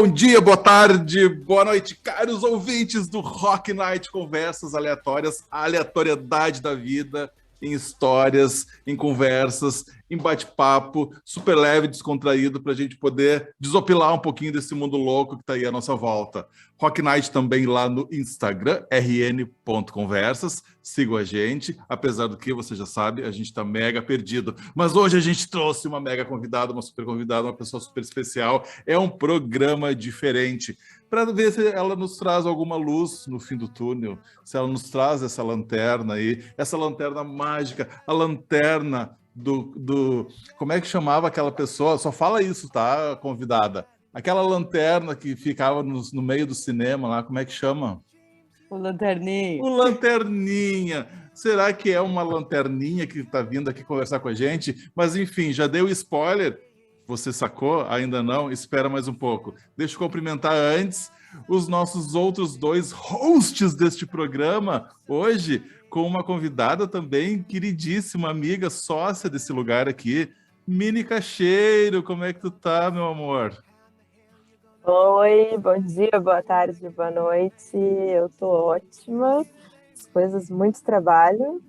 Bom dia, boa tarde, boa noite, caros ouvintes do Rock Night, conversas aleatórias, a aleatoriedade da vida, em histórias, em conversas, em bate-papo, super leve, descontraído, para a gente poder desopilar um pouquinho desse mundo louco que está aí à nossa volta. Rock Night também lá no Instagram, rn.conversas, sigam a gente, apesar do que, você já sabe, a gente está mega perdido, mas hoje a gente trouxe uma mega convidada, uma super convidada, uma pessoa super especial, é um programa diferente, para ver se ela nos traz alguma luz no fim do túnel, se ela nos traz essa lanterna aí, essa lanterna mágica, a lanterna do... Como é que chamava aquela pessoa? Só fala isso, tá, convidada? Aquela lanterna que ficava no meio do cinema lá, como é que chama? O Lanterninha. O Lanterninha. Será que é uma lanterninha que está vindo aqui conversar com a gente? Mas enfim, já deu spoiler? Você sacou? Ainda não? Espera mais um pouco. Deixa eu cumprimentar antes os nossos outros dois hosts deste programa, hoje com uma convidada também queridíssima, amiga, sócia desse lugar aqui, Mini Cacheiro. Como é que tu tá, meu amor? Oi, bom dia, boa tarde, boa noite. Eu tô ótima. As coisas, muito trabalho.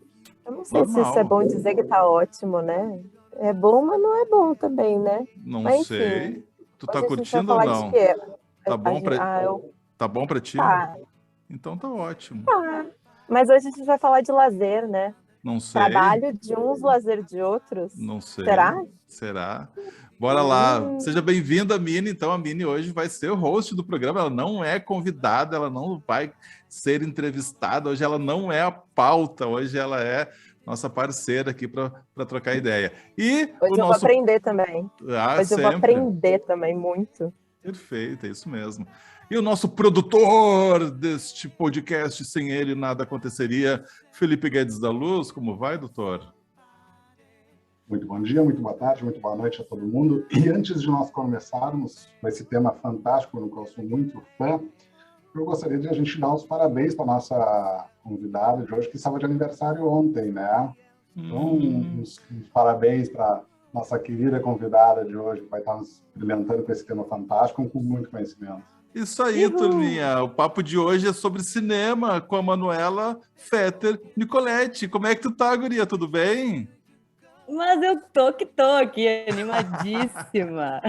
Eu não sei se isso é bom dizer que tá ótimo, né? É bom, mas não é bom também, né? Não mas, sei. enfim, Tu tá hoje a gente vai curtindo ou falar de não? quê? Tá bom pra... Eu... Tá bom pra ti? Tá. Então tá ótimo. Tá. Mas hoje a gente vai falar de lazer, né? Não sei. Trabalho de uns, lazer de outros. Não sei. Será? Será? Bora lá. Seja bem-vinda, Mini. Então, a Mini hoje vai ser o host do programa. Ela não é convidada, ela não vai ser entrevistada. Hoje ela não é a pauta. Hoje ela é nossa parceira aqui para trocar ideia. E hoje eu vou aprender também. Hoje sempre. eu vou aprender também muito. Perfeito, é isso mesmo. E o nosso produtor deste podcast, sem ele nada aconteceria, Felipe Guedes da Luz. Como vai, doutor? Muito bom dia, muito boa tarde, muito boa noite a todo mundo. E antes de nós começarmos com esse tema fantástico, no qual eu sou muito fã, eu gostaria de a gente dar os parabéns para a nossa convidada de hoje, que estava de aniversário ontem, né? Então, uns parabéns para nossa querida convidada de hoje, que vai estar nos brilhantando com esse tema fantástico, com muito conhecimento. Isso aí, turminha. O papo de hoje é sobre cinema com a Manuela Fetter Nicoletti. Como é que tu tá, guria? Tudo bem? Mas eu tô aqui, animadíssima.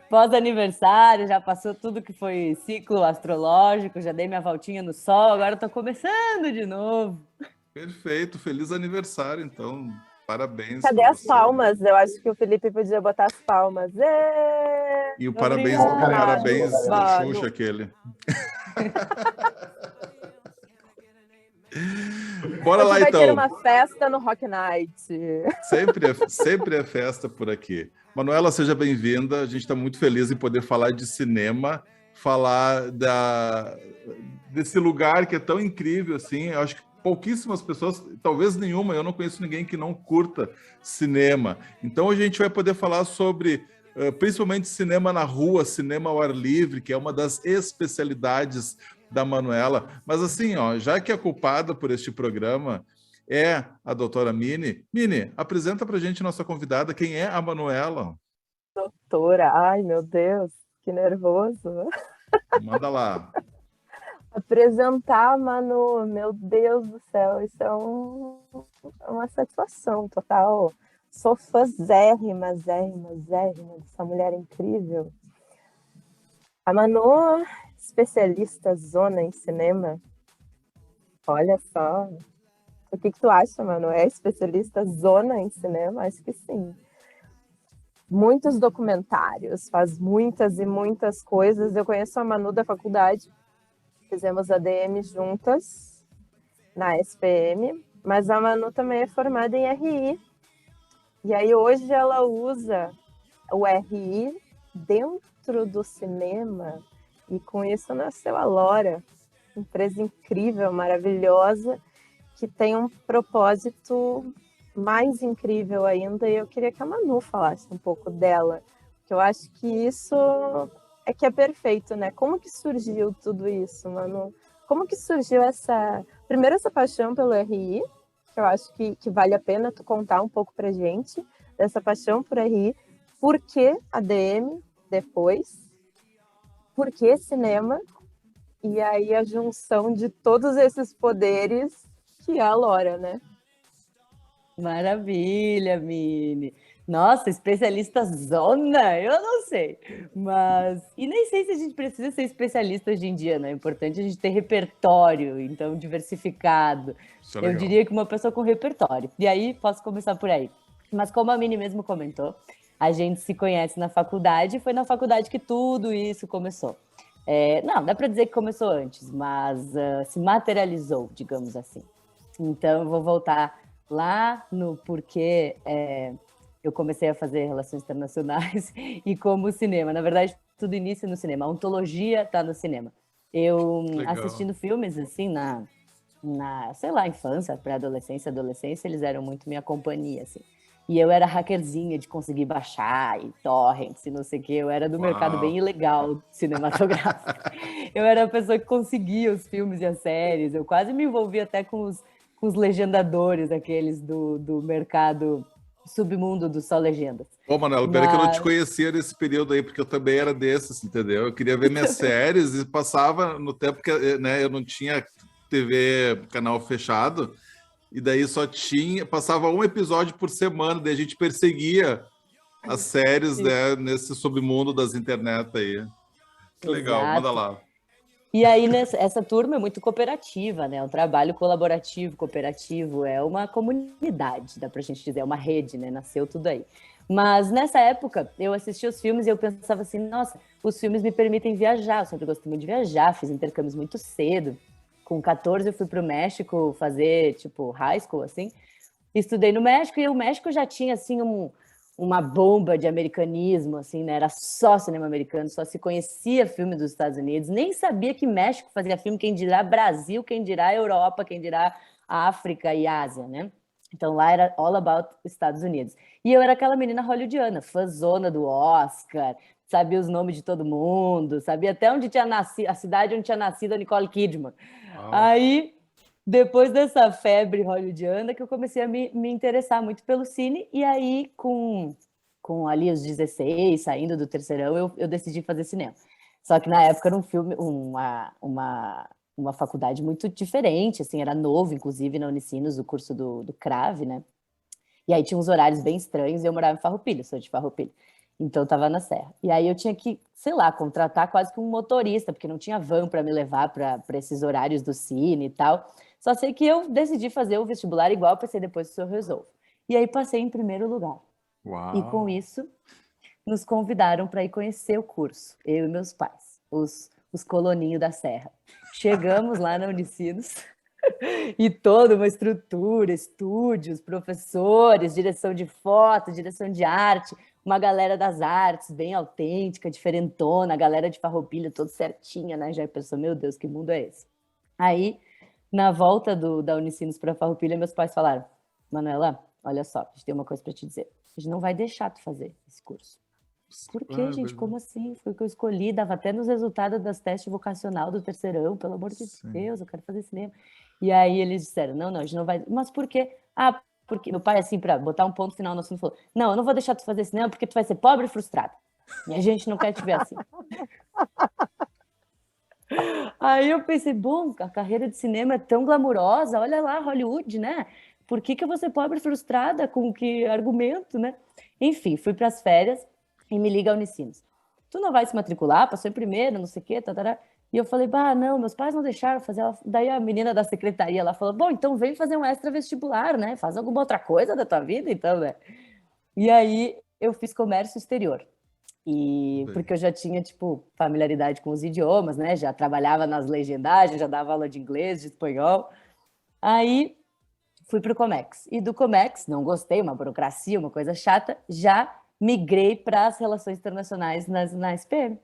Pós-aniversário, já passou tudo que foi ciclo astrológico, já dei minha voltinha no sol, agora tô começando de novo. Perfeito, feliz aniversário, então. Parabéns. Cadê as palmas? Eu acho que o Felipe podia botar as palmas. E o parabéns do Xuxa, aquele. Bora hoje lá, vai então. ter uma festa no Rock Night. Sempre é festa por aqui. Manuela, seja bem-vinda. A gente está muito feliz em poder falar de cinema, falar desse lugar que é tão incrível assim. Eu acho que pouquíssimas pessoas, talvez nenhuma, eu não conheço ninguém que não curta cinema. Então a gente vai poder falar sobre principalmente cinema na rua, cinema ao ar livre, que é uma das especialidades da Manuela. Mas assim, ó, já que a culpada por este programa é a doutora Mini. Mini, apresenta pra gente nossa convidada, quem é a Manuela? Doutora, ai meu Deus, que nervoso. Manda lá. Apresentar, Manu, meu Deus do céu, isso é uma satisfação total. Sou fãzérrima dessa mulher incrível. A Manu, especialista zona em cinema. Olha só. O que tu acha, Manu? É especialista zona em cinema? Acho que sim. Muitos documentários, faz muitas e muitas coisas. Eu conheço a Manu da faculdade. Fizemos ADM juntas na SPM, mas a Manu também é formada em RI. E aí hoje ela usa o RI dentro do cinema e com isso nasceu a Lora, empresa incrível, maravilhosa, que tem um propósito mais incrível ainda. E eu queria que a Manu falasse um pouco dela, porque eu acho que isso é que é perfeito, né? Como que surgiu tudo isso, Manu? Como que surgiu primeiro essa paixão pelo RI, que eu acho que vale a pena tu contar um pouco pra gente, dessa paixão por RI, por que ADM depois? por que cinema? E aí a junção de todos esses poderes que é a Lora, né? Maravilha, Mini. Nossa, especialista zona, eu não sei. Mas. E nem sei se a gente precisa ser especialista hoje em dia, né? É importante a gente ter repertório, então, diversificado. Isso é Eu legal. diria que uma pessoa com repertório. E aí, posso começar por aí. Mas como a Mini mesmo comentou, a gente se conhece na faculdade, e foi na faculdade que tudo isso começou. Não, dá para dizer que começou antes, mas se materializou, digamos assim. Então, eu vou voltar lá no porquê eu comecei a fazer relações internacionais e como cinema. Na verdade, tudo inicia no cinema. A ontologia está no cinema. Eu Legal. assistindo filmes, assim, sei lá, infância, pré-adolescência, adolescência, eles eram muito minha companhia, assim. E eu era hackerzinha de conseguir baixar e torrents e não sei o quê. Eu era do mercado bem ilegal cinematográfico. Eu era a pessoa que conseguia os filmes e as séries. Eu quase me envolvi até com os legendadores, aqueles do mercado submundo do Só Legendas. Pô, Manuela, pena que eu não te conhecia nesse período aí, porque eu também era desses, entendeu? Eu queria ver minhas séries e passava no tempo que, né, eu não tinha TV, canal fechado, e daí passava um episódio por semana, daí a gente perseguia as séries, né, nesse submundo das internet aí. Que legal, manda lá. E aí, essa turma é muito cooperativa, né? É um trabalho colaborativo, cooperativo, é uma comunidade, dá pra gente dizer, é uma rede, né? Nasceu tudo aí. Mas nessa época, eu assistia os filmes e eu pensava assim, nossa, os filmes me permitem viajar, eu sempre gostei muito de viajar, fiz intercâmbios muito cedo. Com 14 eu fui pro México fazer, tipo, high school, assim. Estudei no México e o México já tinha, assim, uma bomba de americanismo, assim, né? Era só cinema americano, só se conhecia filme dos Estados Unidos, nem sabia que México fazia filme, quem dirá Brasil, quem dirá Europa, quem dirá África e Ásia, né? Então lá era all about Estados Unidos. E eu era aquela menina hollywoodiana, fãzona do Oscar, sabia os nomes de todo mundo, sabia até onde tinha nascido, a cidade onde tinha nascido a Nicole Kidman. Aí, depois dessa febre hollywoodiana, que eu comecei a me interessar muito pelo cine, e aí, com ali os 16, saindo do terceirão, eu decidi fazer cinema. Só que na época era um filme, uma faculdade muito diferente, assim, era novo, inclusive, na Unicinos, o curso do CRAV, né? E aí tinha uns horários bem estranhos, e eu morava em Farroupilha, sou de Farroupilha. Então eu tava na Serra. E aí eu tinha que, sei lá, contratar quase que um motorista, porque não tinha van para me levar para esses horários do cine e tal. Só sei que eu decidi fazer o vestibular igual, pensei depois se eu resolvo. E aí passei em primeiro lugar. Uau. E com isso, nos convidaram para ir conhecer o curso, eu e meus pais, os coloninhos da Serra. Chegamos lá na Unicinos e toda uma estrutura, estúdios, professores, direção de foto, direção de arte, uma galera das artes bem autêntica, diferentona, a galera de Farroupilha toda certinha, né? Já pensou, meu Deus, que mundo é esse? Aí, na volta da Unicinos para Farroupilha, meus pais falaram, Manuela, olha só, a gente tem uma coisa para te dizer, a gente não vai deixar tu fazer esse curso. Por quê, gente? Como assim? Foi o que eu escolhi, dava até nos resultados das testes vocacional do terceirão, pelo amor de Deus, eu quero fazer cinema. E aí eles disseram, não, a gente não vai... Mas por quê? Ah, porque meu pai, assim, para botar um ponto final no assunto, falou, não, eu não vou deixar tu fazer cinema porque tu vai ser pobre e frustrado. E a gente não quer te ver assim. Aí eu pensei, bom, a carreira de cinema é tão glamurosa, olha lá, Hollywood, né? Por que eu vou ser pobre e frustrada? Com que argumento, né? Enfim, fui para as férias e me liga a Unicinos. Tu não vai se matricular? Passou em primeiro, não sei o quê, tarará. E eu falei, não, meus pais não deixaram fazer. Daí a menina da secretaria lá falou, bom, então vem fazer um extra vestibular, né? Faz alguma outra coisa da tua vida, então, né? E aí eu fiz comércio exterior. E porque eu já tinha, tipo, familiaridade com os idiomas, né? Já trabalhava nas legendagens, já dava aula de inglês, de espanhol. Aí fui para o Comex. E do Comex, não gostei, uma burocracia, uma coisa chata, já migrei para as relações internacionais na SPM.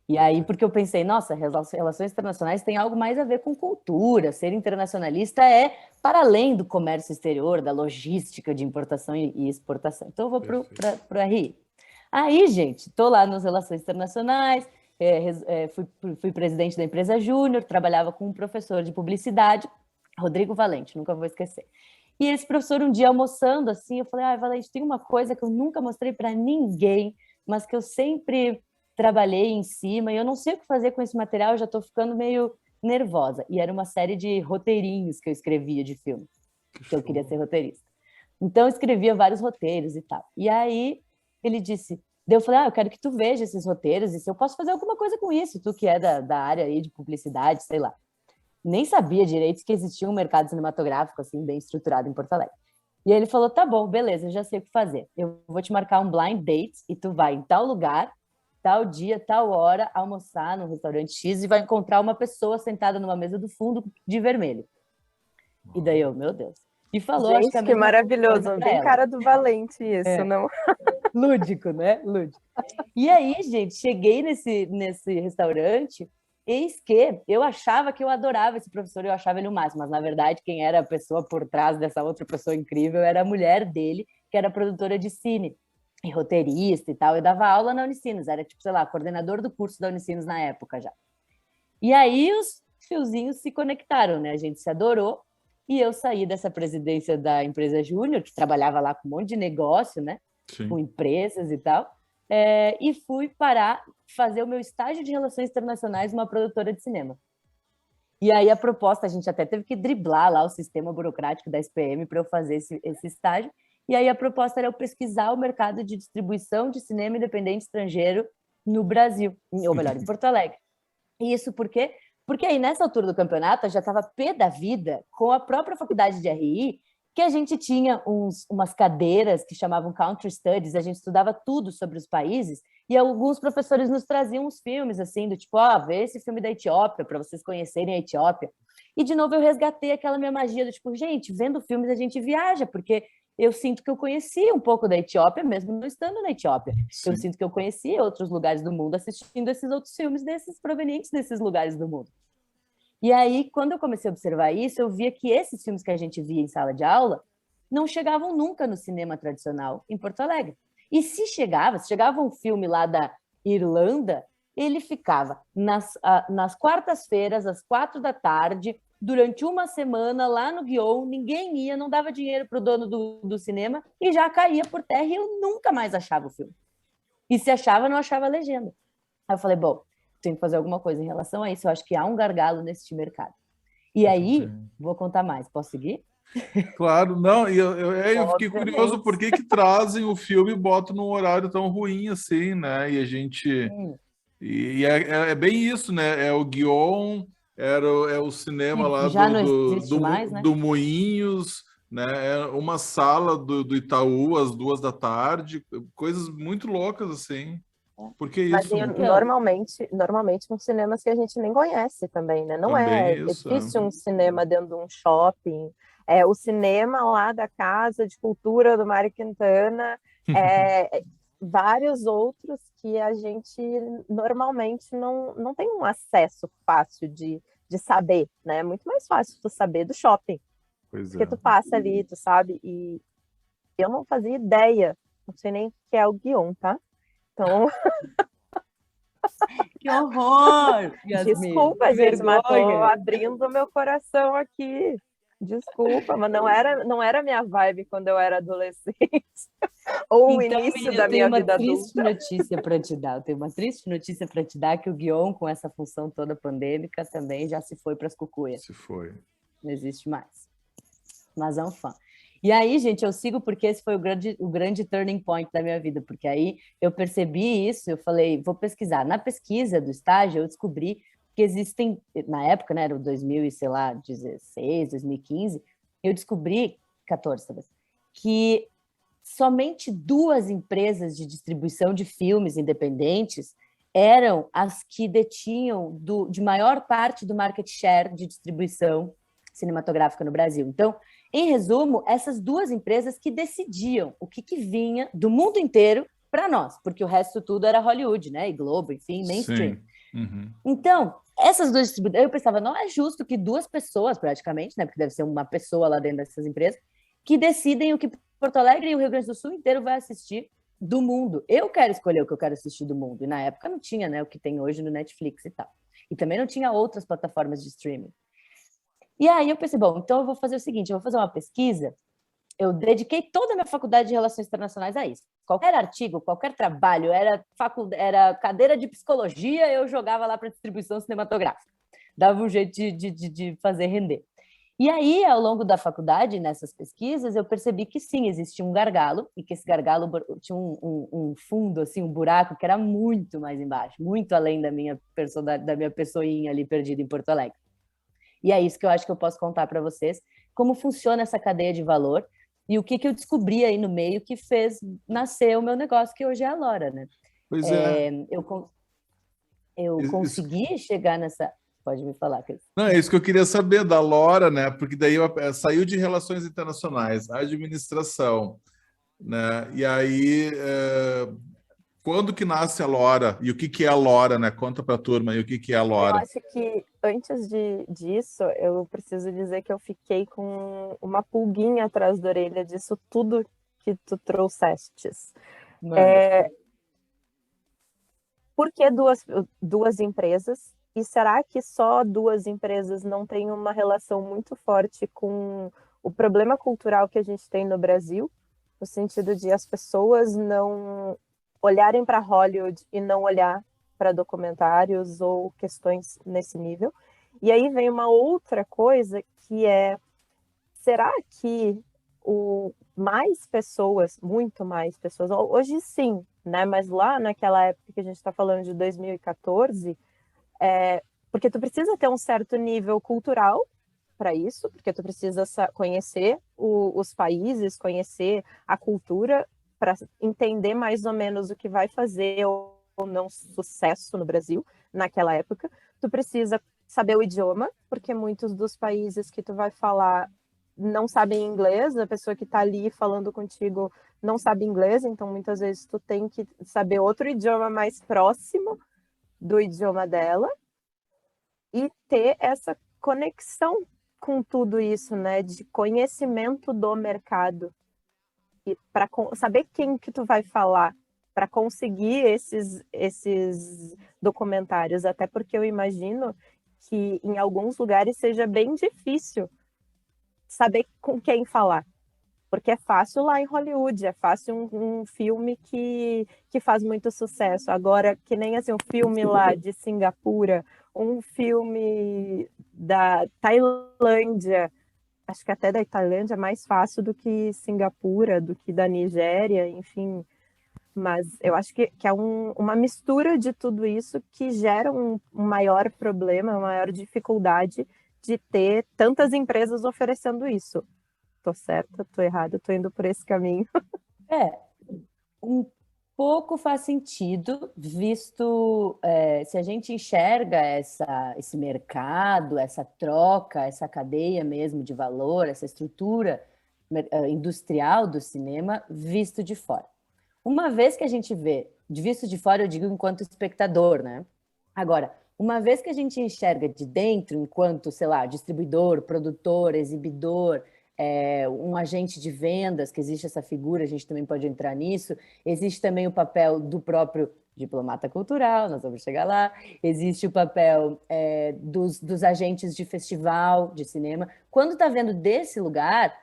E aí, porque eu pensei, nossa, relações internacionais tem algo mais a ver com cultura, ser internacionalista é para além do comércio exterior, da logística de importação e exportação. Então, eu vou para o RI. Aí, gente, estou lá nas relações internacionais, fui presidente da empresa Júnior, trabalhava com um professor de publicidade, Rodrigo Valente, nunca vou esquecer. E esse professor, um dia almoçando, assim, eu falei, Valente, tem uma coisa que eu nunca mostrei para ninguém, mas que eu sempre trabalhei em cima e eu não sei o que fazer com esse material, eu já estou ficando meio nervosa. E era uma série de roteirinhos que eu escrevia de filme, que eu queria ser roteirista. Então, eu escrevia vários roteiros e tal. E aí, ele disse... Daí eu falei, eu quero que tu veja esses roteiros e se eu posso fazer alguma coisa com isso, tu que é da área aí de publicidade, sei lá. Nem sabia direito que existia um mercado cinematográfico assim, bem estruturado em Porto Alegre. E aí ele falou, tá bom, beleza, eu já sei o que fazer. Eu vou te marcar um blind date e tu vai em tal lugar, tal dia, tal hora, almoçar no restaurante X e vai encontrar uma pessoa sentada numa mesa do fundo de vermelho. E daí eu, meu Deus. E falou, Gente, acho que a que mesma maravilhoso, coisa pra bem ela. cara do Valente isso, não? Lúdico, né? Lúdico. E aí, gente, cheguei nesse restaurante, eis que eu achava que eu adorava esse professor, eu achava ele o máximo, mas na verdade quem era a pessoa por trás dessa outra pessoa incrível era a mulher dele, que era produtora de cine e roteirista e tal, eu dava aula na Unicinos, era tipo, sei lá, coordenador do curso da Unicinos na época já. E aí os fiozinhos se conectaram, né? A gente se adorou e eu saí dessa presidência da empresa Júnior, que trabalhava lá com um monte de negócio, né? Sim. Com empresas e tal, e fui fazer o meu estágio de Relações Internacionais numa produtora de cinema. E aí a proposta, a gente até teve que driblar lá o sistema burocrático da SPM para eu fazer esse estágio, e aí a proposta era eu pesquisar o mercado de distribuição de cinema independente estrangeiro no Brasil, ou melhor, em Porto Alegre. E isso por quê? Porque aí, nessa altura do campeonato, eu já estava pé da vida com a própria faculdade de RI, que a gente tinha umas cadeiras que chamavam Country Studies, a gente estudava tudo sobre os países, e alguns professores nos traziam uns filmes, assim, do tipo, vê esse filme da Etiópia, para vocês conhecerem a Etiópia. E, de novo, eu resgatei aquela minha magia do tipo, gente, vendo filmes a gente viaja, porque eu sinto que eu conheci um pouco da Etiópia, mesmo não estando na Etiópia. Sim. Eu sinto que eu conheci outros lugares do mundo assistindo esses outros filmes provenientes desses lugares do mundo. E aí, quando eu comecei a observar isso, eu via que esses filmes que a gente via em sala de aula não chegavam nunca no cinema tradicional em Porto Alegre. E se chegava um filme lá da Irlanda, ele ficava nas quartas-feiras, às 4 da tarde, durante uma semana lá no Guion, ninguém ia, não dava dinheiro para o dono do cinema e já caía por terra e eu nunca mais achava o filme. E se achava, não achava a legenda. Aí eu falei, bom, tenho que fazer alguma coisa em relação a isso, eu acho que há um gargalo nesse mercado. E aí, vou contar mais, posso seguir? Claro, não, e eu fiquei curioso por que trazem o filme e botam num horário tão ruim assim, né? E a gente... E é bem isso, né? É o Guion, é o cinema lá já não existe mais, né? do Moinhos, né? É uma sala do Itaú às 2 da tarde, coisas muito loucas assim. Por que isso? Normalmente uns cinemas que a gente nem conhece também, né? Não também é difícil um cinema dentro de um shopping. É o cinema lá da Casa de Cultura do Mário Quintana, vários outros que a gente normalmente não tem um acesso fácil de saber, né? É muito mais fácil tu saber do shopping. Porque tu passa ali, tu sabe, e eu não fazia ideia, não sei nem o que é o Guion, tá? Então... Que horror! Yasmin. Desculpa, que gente, mas tô abrindo meu coração aqui. Desculpa, mas não era minha vibe quando eu era adolescente. Ou então, o início da minha vida adulta. Eu tenho uma triste notícia para te dar. Eu tenho uma triste notícia para te dar que o Guion, com essa função toda pandêmica, também já se foi para as cucuias. Se foi. Não existe mais. Mas é um fã. E aí, gente, eu sigo porque esse foi o grande turning point da minha vida, porque aí eu percebi isso, eu falei, vou pesquisar. Na pesquisa do estágio, eu descobri que existem, na época, né, era o 2016, 2015, eu descobri, 14 talvez, que somente 2 empresas de distribuição de filmes independentes eram as que detinham de maior parte do market share de distribuição cinematográfica no Brasil. Então, em resumo, essas 2 empresas que decidiam o que vinha do mundo inteiro para nós, porque o resto tudo era Hollywood, né? E Globo, enfim, mainstream. Uhum. Então, essas 2 distribuidoras, eu pensava, não é justo que 2 pessoas, praticamente, né? Porque deve ser uma pessoa lá dentro dessas empresas, que decidem o que Porto Alegre e o Rio Grande do Sul inteiro vai assistir do mundo. Eu quero escolher o que eu quero assistir do mundo. E na época não tinha, né? O que tem hoje no Netflix e tal. E também não tinha outras plataformas de streaming. E aí eu pensei, bom, então eu vou fazer o seguinte, eu vou fazer uma pesquisa eu dediquei toda a minha faculdade de Relações Internacionais a isso. Qualquer artigo, qualquer trabalho, era cadeira de psicologia, eu jogava lá para distribuição cinematográfica. Dava um jeito de fazer render. E aí, ao longo da faculdade, nessas pesquisas, eu percebi que sim, existia um gargalo, e que esse gargalo tinha um fundo, assim, um buraco que era muito mais embaixo, muito além da minha pessoinha ali perdida em Porto Alegre. E é isso que eu acho que eu posso contar para vocês, como funciona essa cadeia de valor e o que eu descobri aí no meio que fez nascer o meu negócio, que hoje é a Lora, né? Pois é. Eu consegui chegar nessa... Pode me falar, Cris. Não, é isso que eu queria saber da Lora, né? Porque daí saiu de relações internacionais, administração, né? E aí, quando que nasce a Lora? E o que é a Lora, né? Conta para a turma aí o que é a Eu Lora. acho que antes disso, eu preciso dizer que eu fiquei com uma pulguinha atrás da orelha disso tudo que tu trouxestes. Por que duas empresas? E será que só duas empresas não têm uma relação muito forte com o problema cultural que a gente tem no Brasil? No sentido de as pessoas não olharem para Hollywood e não olhar para documentários ou questões nesse nível. E aí vem uma outra coisa que é, será que mais pessoas, muito mais pessoas, hoje sim, né? Mas lá naquela época que a gente está falando de 2014, porque tu precisa ter um certo nível cultural para isso, porque tu precisa conhecer os países, conhecer a cultura, para entender mais ou menos o que vai fazer ou não sucesso no Brasil naquela época. Tu precisa saber o idioma, porque muitos dos países que tu vai falar não sabem inglês, a pessoa que está ali falando contigo não sabe inglês, então muitas vezes tu tem que saber outro idioma mais próximo do idioma dela e ter essa conexão com tudo isso, né, de conhecimento do mercado e para saber quem que tu vai falar para conseguir esses documentários, até porque eu imagino que em alguns lugares seja bem difícil saber com quem falar. Porque é fácil lá em Hollywood, é fácil um filme que faz muito sucesso. Agora, que nem assim, um filme lá de Singapura, um filme da Tailândia, acho que até da Tailândia é mais fácil do que Singapura, do que da Nigéria, enfim. Mas eu acho que é uma mistura de tudo isso que gera um maior problema, uma maior dificuldade de ter tantas empresas oferecendo isso. Tô certa, tô errada, tô indo por esse caminho. Um pouco faz sentido, visto se a gente enxerga esse mercado, essa troca, essa cadeia mesmo de valor, essa estrutura industrial do cinema visto de fora. Uma vez que a gente vê, de visto de fora eu digo enquanto espectador, né? Agora, uma vez que a gente enxerga de dentro, enquanto, sei lá, distribuidor, produtor, exibidor, um agente de vendas, que existe essa figura, a gente também pode entrar nisso. Existe também o papel do próprio diplomata cultural, nós vamos chegar lá. Existe o papel dos agentes de festival de cinema. Quando está vendo desse lugar,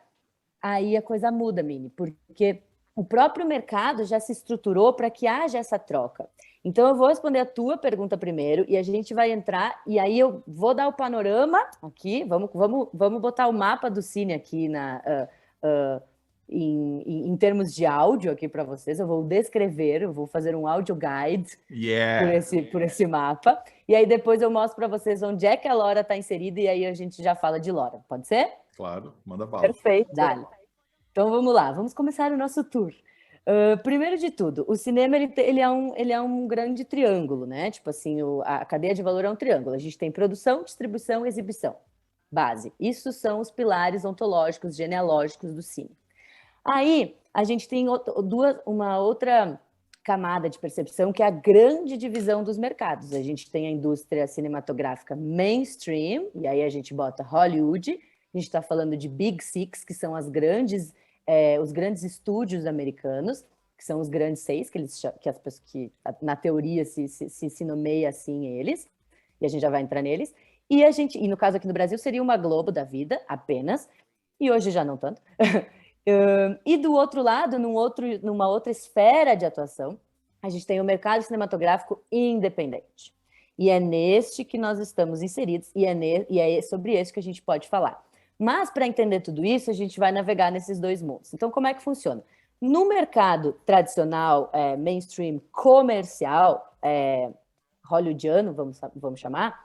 aí a coisa muda, Mini, porque o próprio mercado já se estruturou para que haja essa troca. Então, eu vou responder a tua pergunta primeiro e a gente vai entrar, e aí eu vou dar o panorama aqui, vamos botar o mapa do cine aqui em termos de áudio aqui para vocês. Eu vou descrever, eu vou fazer um audio guide por esse mapa, e aí depois eu mostro para vocês onde é que a Lora está inserida, e aí a gente já fala de Lora. Pode ser? Claro, manda bala. Perfeito. Dale. Então, vamos lá, vamos começar o nosso tour. Primeiro de tudo, o cinema ele é um grande triângulo, né? Tipo assim, a cadeia de valor é um triângulo. A gente tem produção, distribuição e exibição. Base. Isso são os pilares ontológicos, genealógicos do cine. Aí, a gente tem uma outra camada de percepção, que é a grande divisão dos mercados. A gente tem a indústria cinematográfica mainstream, e aí a gente bota Hollywood. A gente está falando de Big Six, que são os grandes estúdios americanos, que são os grandes seis, que na teoria se nomeia assim eles, e a gente já vai entrar neles. E no caso aqui no Brasil seria uma Globo da vida, apenas, e hoje já não tanto. E do outro lado, numa outra esfera de atuação, a gente tem o mercado cinematográfico independente. E é neste que nós estamos inseridos, e é sobre esse que a gente pode falar. Mas, para entender tudo isso, a gente vai navegar nesses dois mundos. Então, como é que funciona? No mercado tradicional, mainstream, comercial, hollywoodiano, vamos chamar,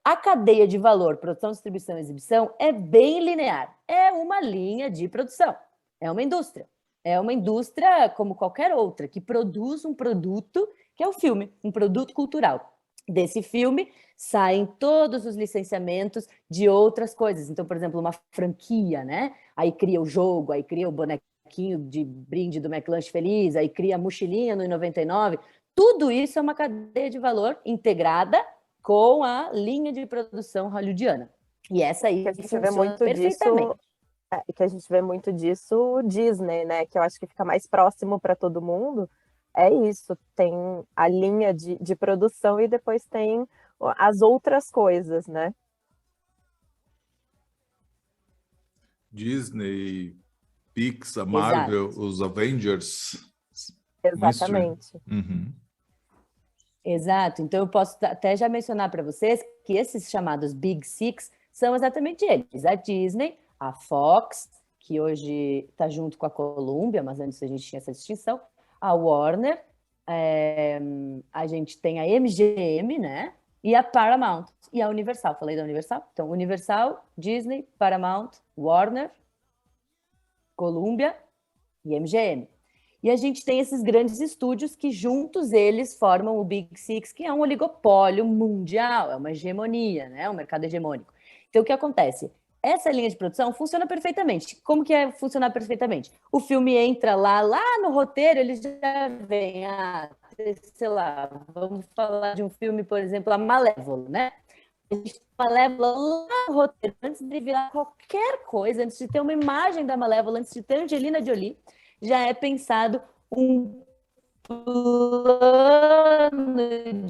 a cadeia de valor, produção, distribuição e exibição é bem linear. É uma linha de produção. É uma indústria. É uma indústria como qualquer outra, que produz um produto, que é o filme, um produto cultural. Desse filme saem todos os licenciamentos de outras coisas. Então, por exemplo, uma franquia, né? Aí cria o jogo, aí cria o bonequinho de brinde do McLanche Feliz, aí cria a mochilinha no 99. Tudo isso é uma cadeia de valor integrada com a linha de produção hollywoodiana. E essa aí Que a gente vê funciona muito perfeitamente. disso, que a gente vê muito disso, o Disney, né? Que eu acho que fica mais próximo para todo mundo. É isso, tem a linha de produção e depois tem as outras coisas, né? Disney, Pixar, Exato. Marvel, os Avengers. Mainstream. Exatamente. Uhum. Exato. Então, eu posso até já mencionar para vocês que esses chamados Big Six são exatamente eles. A Disney, a Fox, que hoje está junto com a Columbia, mas antes a gente tinha essa distinção, a Warner, a gente tem a MGM, né? E a Paramount e a Universal. Falei da Universal? Então, Universal, Disney, Paramount, Warner, Columbia e MGM. E a gente tem esses grandes estúdios que juntos eles formam o Big Six, que é um oligopólio mundial, é uma hegemonia, né? Um mercado hegemônico. Então, o que acontece? Essa linha de produção funciona perfeitamente. Como que é funcionar perfeitamente? O filme entra lá no roteiro, ele já vem, sei lá, vamos falar de um filme, por exemplo, a Malévola, né? A gente tem a Malévola lá no roteiro, antes de virar qualquer coisa, antes de ter uma imagem da Malévola, antes de ter Angelina Jolie, já é pensado um plano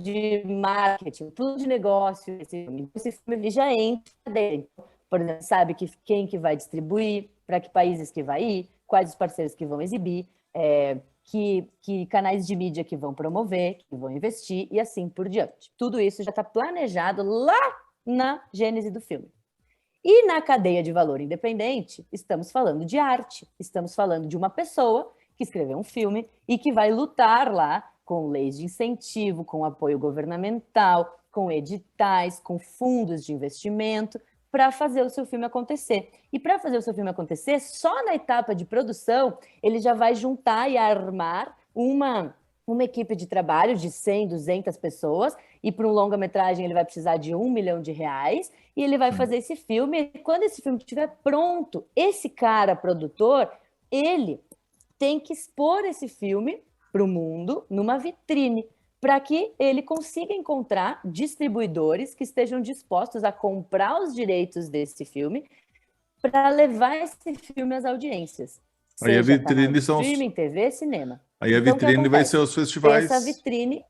de marketing, um plano de negócio. Esse filme já entra dentro. Por exemplo, sabe quem que vai distribuir, para que países que vai ir, quais os parceiros que vão exibir, que canais de mídia que vão promover, que vão investir e assim por diante. Tudo isso já está planejado lá na gênese do filme. E na cadeia de valor independente, estamos falando de arte, estamos falando de uma pessoa que escreveu um filme e que vai lutar lá com leis de incentivo, com apoio governamental, com editais, com fundos de investimento, para fazer o seu filme acontecer. E para fazer o seu filme acontecer, só na etapa de produção, ele já vai juntar e armar uma equipe de trabalho de 100, 200 pessoas, e para um longa-metragem ele vai precisar de R$1 milhão, e ele vai fazer esse filme, e quando esse filme estiver pronto, esse cara, produtor, ele tem que expor esse filme para o mundo numa vitrine, para que ele consiga encontrar distribuidores que estejam dispostos a comprar os direitos desse filme para levar esse filme às audiências. Aí a vitrine são streaming, TV, cinema. Aí a vitrine vai ser os festivais. Essa vitrine,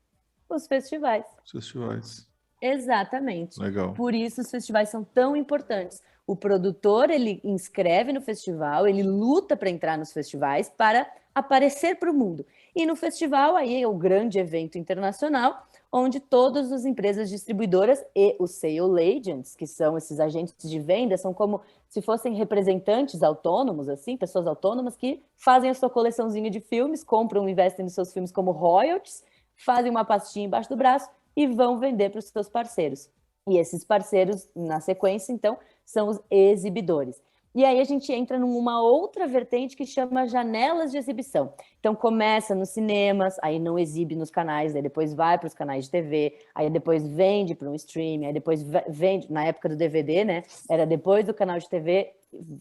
os festivais. Os festivais. Exatamente. Legal. Por isso os festivais são tão importantes. O produtor, ele inscreve no festival, ele luta para entrar nos festivais para aparecer para o mundo. E no festival, aí é o grande evento internacional, onde todas as empresas distribuidoras e os sale agents, que são esses agentes de venda, são como se fossem representantes autônomos, assim, pessoas autônomas que fazem a sua coleçãozinha de filmes, compram, investem nos seus filmes como royalties, fazem uma pastinha embaixo do braço e vão vender para os seus parceiros. E esses parceiros, na sequência, então, são os exibidores. E aí a gente entra numa outra vertente que chama janelas de exibição. Então começa nos cinemas, aí não exibe nos canais, aí depois vai para os canais de TV, aí depois vende para um streaming, aí depois vende, na época do DVD, né? Era depois do canal de TV,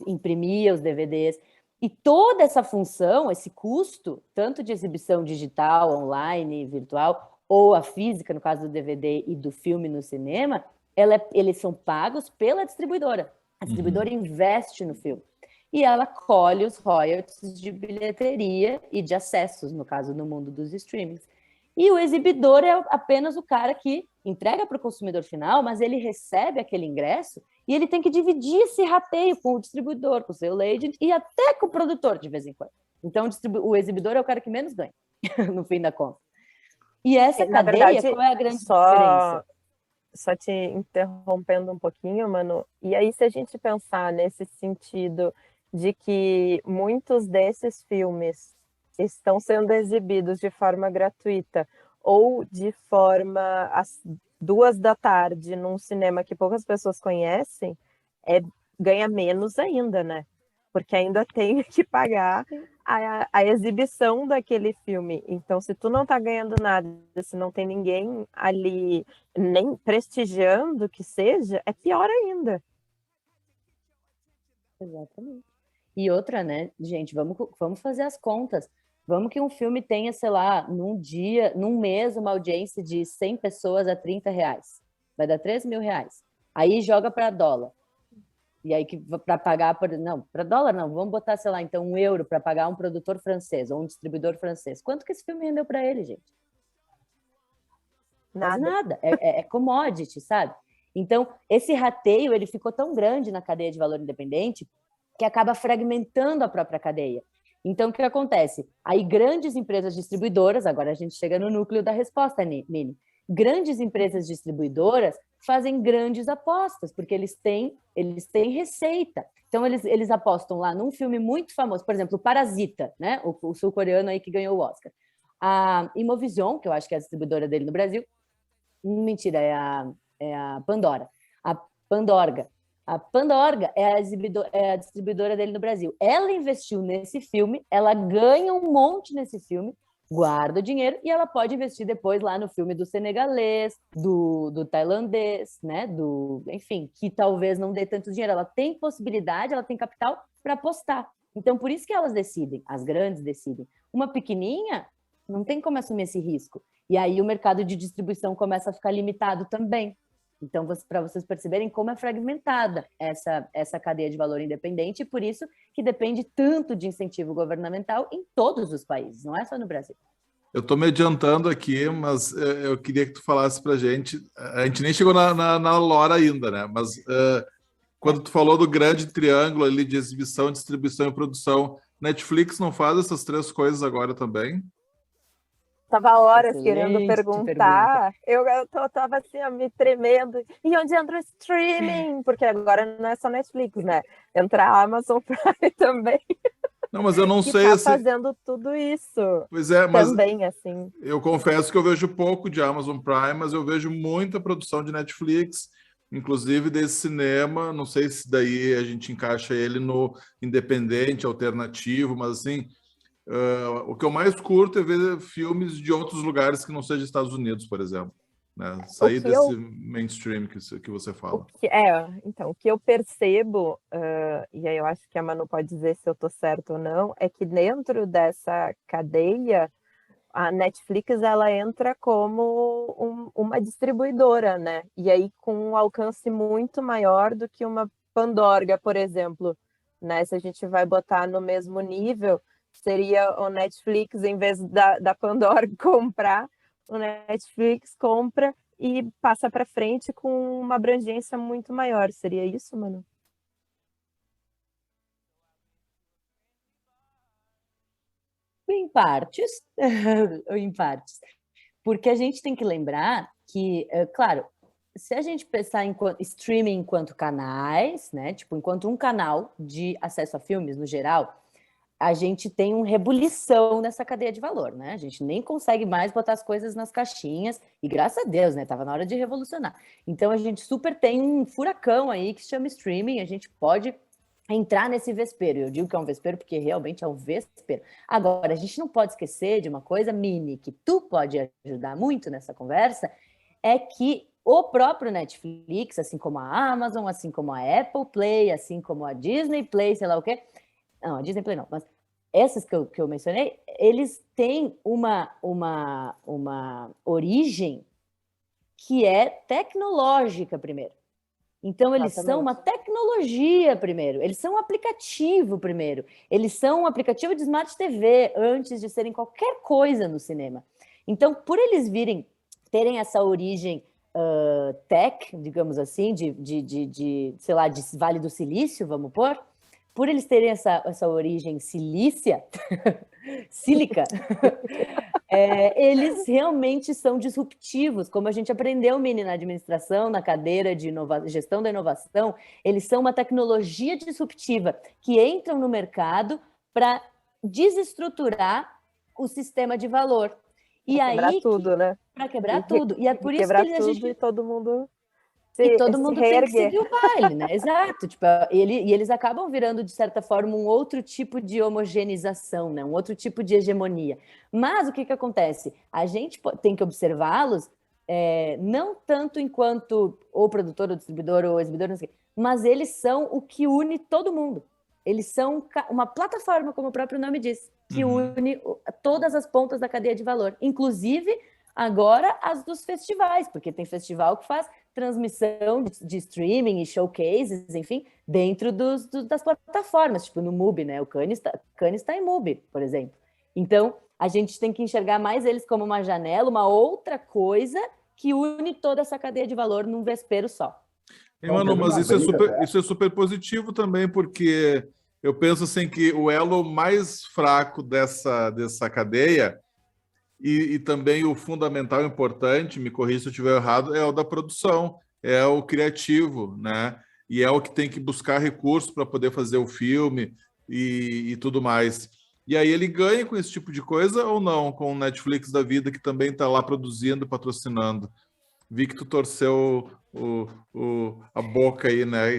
imprimia os DVDs. E toda essa função, esse custo, tanto de exibição digital, online, virtual, ou a física, no caso do DVD e do filme no cinema, eles são pagos pela distribuidora. A distribuidora investe no filme. E ela colhe os royalties de bilheteria e de acessos, no caso, no mundo dos streamings. E o exibidor é apenas o cara que entrega para o consumidor final, mas ele recebe aquele ingresso e ele tem que dividir esse rateio com o distribuidor, com o seu agent e até com o produtor de vez em quando. Então, o exibidor é o cara que menos ganha, no fim da conta. E essa Na cadeia, verdade, qual é a grande diferença? Só te interrompendo um pouquinho, Manu, e aí se a gente pensar nesse sentido de que muitos desses filmes estão sendo exibidos de forma gratuita ou de forma às 2 da tarde num cinema que poucas pessoas conhecem, ganha menos ainda, né? Porque ainda tem que pagar a exibição daquele filme. Então, se tu não tá ganhando nada, se não tem ninguém ali nem prestigiando que seja, é pior ainda. Exatamente. E outra, né, gente, vamos fazer as contas. Vamos que um filme tenha, sei lá, num mês, uma audiência de 100 pessoas a R$30. Vai dar R$3.000. Aí joga para dólar. E aí, para pagar, não, para dólar não, vamos botar, sei lá, então €1 para pagar um produtor francês ou um distribuidor francês. Quanto que esse filme rendeu para ele, gente? Nada. É commodity, sabe? Então, esse rateio, ele ficou tão grande na cadeia de valor independente que acaba fragmentando a própria cadeia. Então, o que acontece? Aí, grandes empresas distribuidoras, agora a gente chega no núcleo da resposta, Mini, grandes empresas distribuidoras fazem grandes apostas, porque eles têm receita. Então, eles apostam lá num filme muito famoso, por exemplo, o Parasita, né? O sul-coreano aí que ganhou o Oscar. A Imovision, que eu acho que é a distribuidora dele no Brasil, mentira, é a Pandora. A Pandorga. A Pandorga é a distribuidora dele no Brasil. Ela investiu nesse filme, ela ganha um monte nesse filme, guarda o dinheiro e ela pode investir depois lá no filme do senegalês, do tailandês, né? Enfim, que talvez não dê tanto dinheiro. Ela tem possibilidade, ela tem capital para apostar. Então, por isso que elas decidem, as grandes decidem. Uma pequenininha não tem como assumir esse risco. E aí o mercado de distribuição começa a ficar limitado também. Então, para vocês perceberem como é fragmentada essa cadeia de valor independente, e por isso que depende tanto de incentivo governamental em todos os países, não é só no Brasil. Eu estou me adiantando aqui, mas eu queria que tu falasse para a gente nem chegou na lore ainda, né? Mas quando tu falou do grande triângulo ali de exibição, distribuição e produção, Netflix não faz essas 3 coisas agora também? Tava horas Excelente querendo perguntar, eu tava assim, me tremendo. E onde entra o streaming? Porque agora não é só Netflix, né? Entra a Amazon Prime também. Não, mas eu não que sei tá fazendo tudo isso. Pois é, mas também, assim. Eu confesso que eu vejo pouco de Amazon Prime, mas eu vejo muita produção de Netflix, inclusive desse cinema. Não sei se daí a gente encaixa ele no independente, alternativo, mas assim, o que eu mais curto é ver filmes de outros lugares que não seja Estados Unidos, por exemplo. Né? Sair desse mainstream que você fala. Então, o que eu percebo, e aí eu acho que a Manu pode dizer se eu estou certo ou não, é que dentro dessa cadeia, a Netflix ela entra como uma distribuidora, né? E aí com um alcance muito maior do que uma Pandorga, por exemplo. Né? Se a gente vai botar no mesmo nível, seria o Netflix, em vez da Pandorga comprar, o Netflix compra e passa para frente com uma abrangência muito maior. Seria isso, Manu? Em partes, em partes. Porque a gente tem que lembrar que, claro, se a gente pensar em streaming enquanto canais, né, tipo, enquanto um canal de acesso a filmes no geral, a gente tem uma rebulição nessa cadeia de valor, né? A gente nem consegue mais botar as coisas nas caixinhas, e graças a Deus, né? Tava na hora de revolucionar. Então a gente super tem um furacão aí que se chama streaming, a gente pode entrar nesse vespeiro. Eu digo que é um vespeiro porque realmente é um vespeiro. Agora, a gente não pode esquecer de uma coisa, Mini, que tu pode ajudar muito nessa conversa, é que o próprio Netflix, assim como a Amazon, assim como a Apple Play, assim como a Disney Play, sei lá o quê. Não, a Disney Play não, mas esses que eu mencionei, eles têm uma origem que é tecnológica primeiro. Então, eles são uma tecnologia primeiro, eles são um aplicativo primeiro, eles são um aplicativo de Smart TV antes de serem qualquer coisa no cinema. Então, por eles terem essa origem tech, digamos assim, sei lá, de Vale do Silício, vamos pôr, por eles terem essa origem silícia, sílica, eles realmente são disruptivos, como a gente aprendeu, Mini, na administração, na cadeira de gestão da inovação, eles são uma tecnologia disruptiva que entram no mercado para desestruturar o sistema de valor. E aí tudo, né? Para quebrar tudo. E é por isso que a gente... E todo mundo tem que seguir o baile, né? Exato. Tipo, eles acabam virando, de certa forma, um outro tipo de homogeneização, né? Um outro tipo de hegemonia. Mas o que acontece? A gente tem que observá-los não tanto enquanto ou produtor, ou distribuidor, ou exibidor, não sei, mas eles são o que une todo mundo. Eles são uma plataforma, como o próprio nome diz, que une todas as pontas da cadeia de valor, inclusive agora as dos festivais, porque tem festival que faz transmissão de streaming e showcases, enfim, dentro das plataformas, tipo no MUBI, né? O Cannes está em MUBI, por exemplo. Então, a gente tem que enxergar mais eles como uma janela, uma outra coisa que une toda essa cadeia de valor num vespeiro só. Manu, mas isso é super positivo também, porque eu penso assim que o elo mais fraco dessa cadeia e também o fundamental importante, me corrija se eu estiver errado, é o da produção, é o criativo, né? E é o que tem que buscar recursos para poder fazer o filme e tudo mais. E aí ele ganha com esse tipo de coisa ou não? Com o Netflix da vida, que também está lá produzindo, patrocinando. Vi que tu torceu a boca aí, né?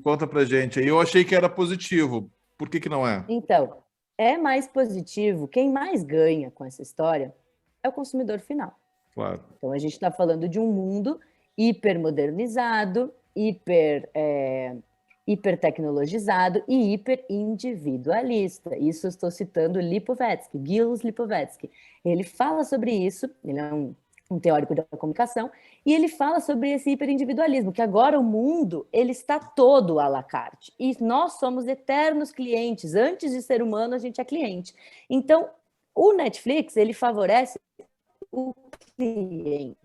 Conta pra gente aí. Eu achei que era positivo. Por que não é? Então, é mais positivo. Quem mais ganha com essa história é o consumidor final. Claro. Então, a gente está falando de um mundo hipermodernizado, hipertecnologizado e hiperindividualista. Isso eu estou citando Lipovetsky, Gilles Lipovetsky. Ele fala sobre isso, ele é um teórico da comunicação, e ele fala sobre esse hiperindividualismo, que agora o mundo ele está todo à la carte. E nós somos eternos clientes. Antes de ser humano, a gente é cliente. Então, o Netflix, ele favorece o cliente,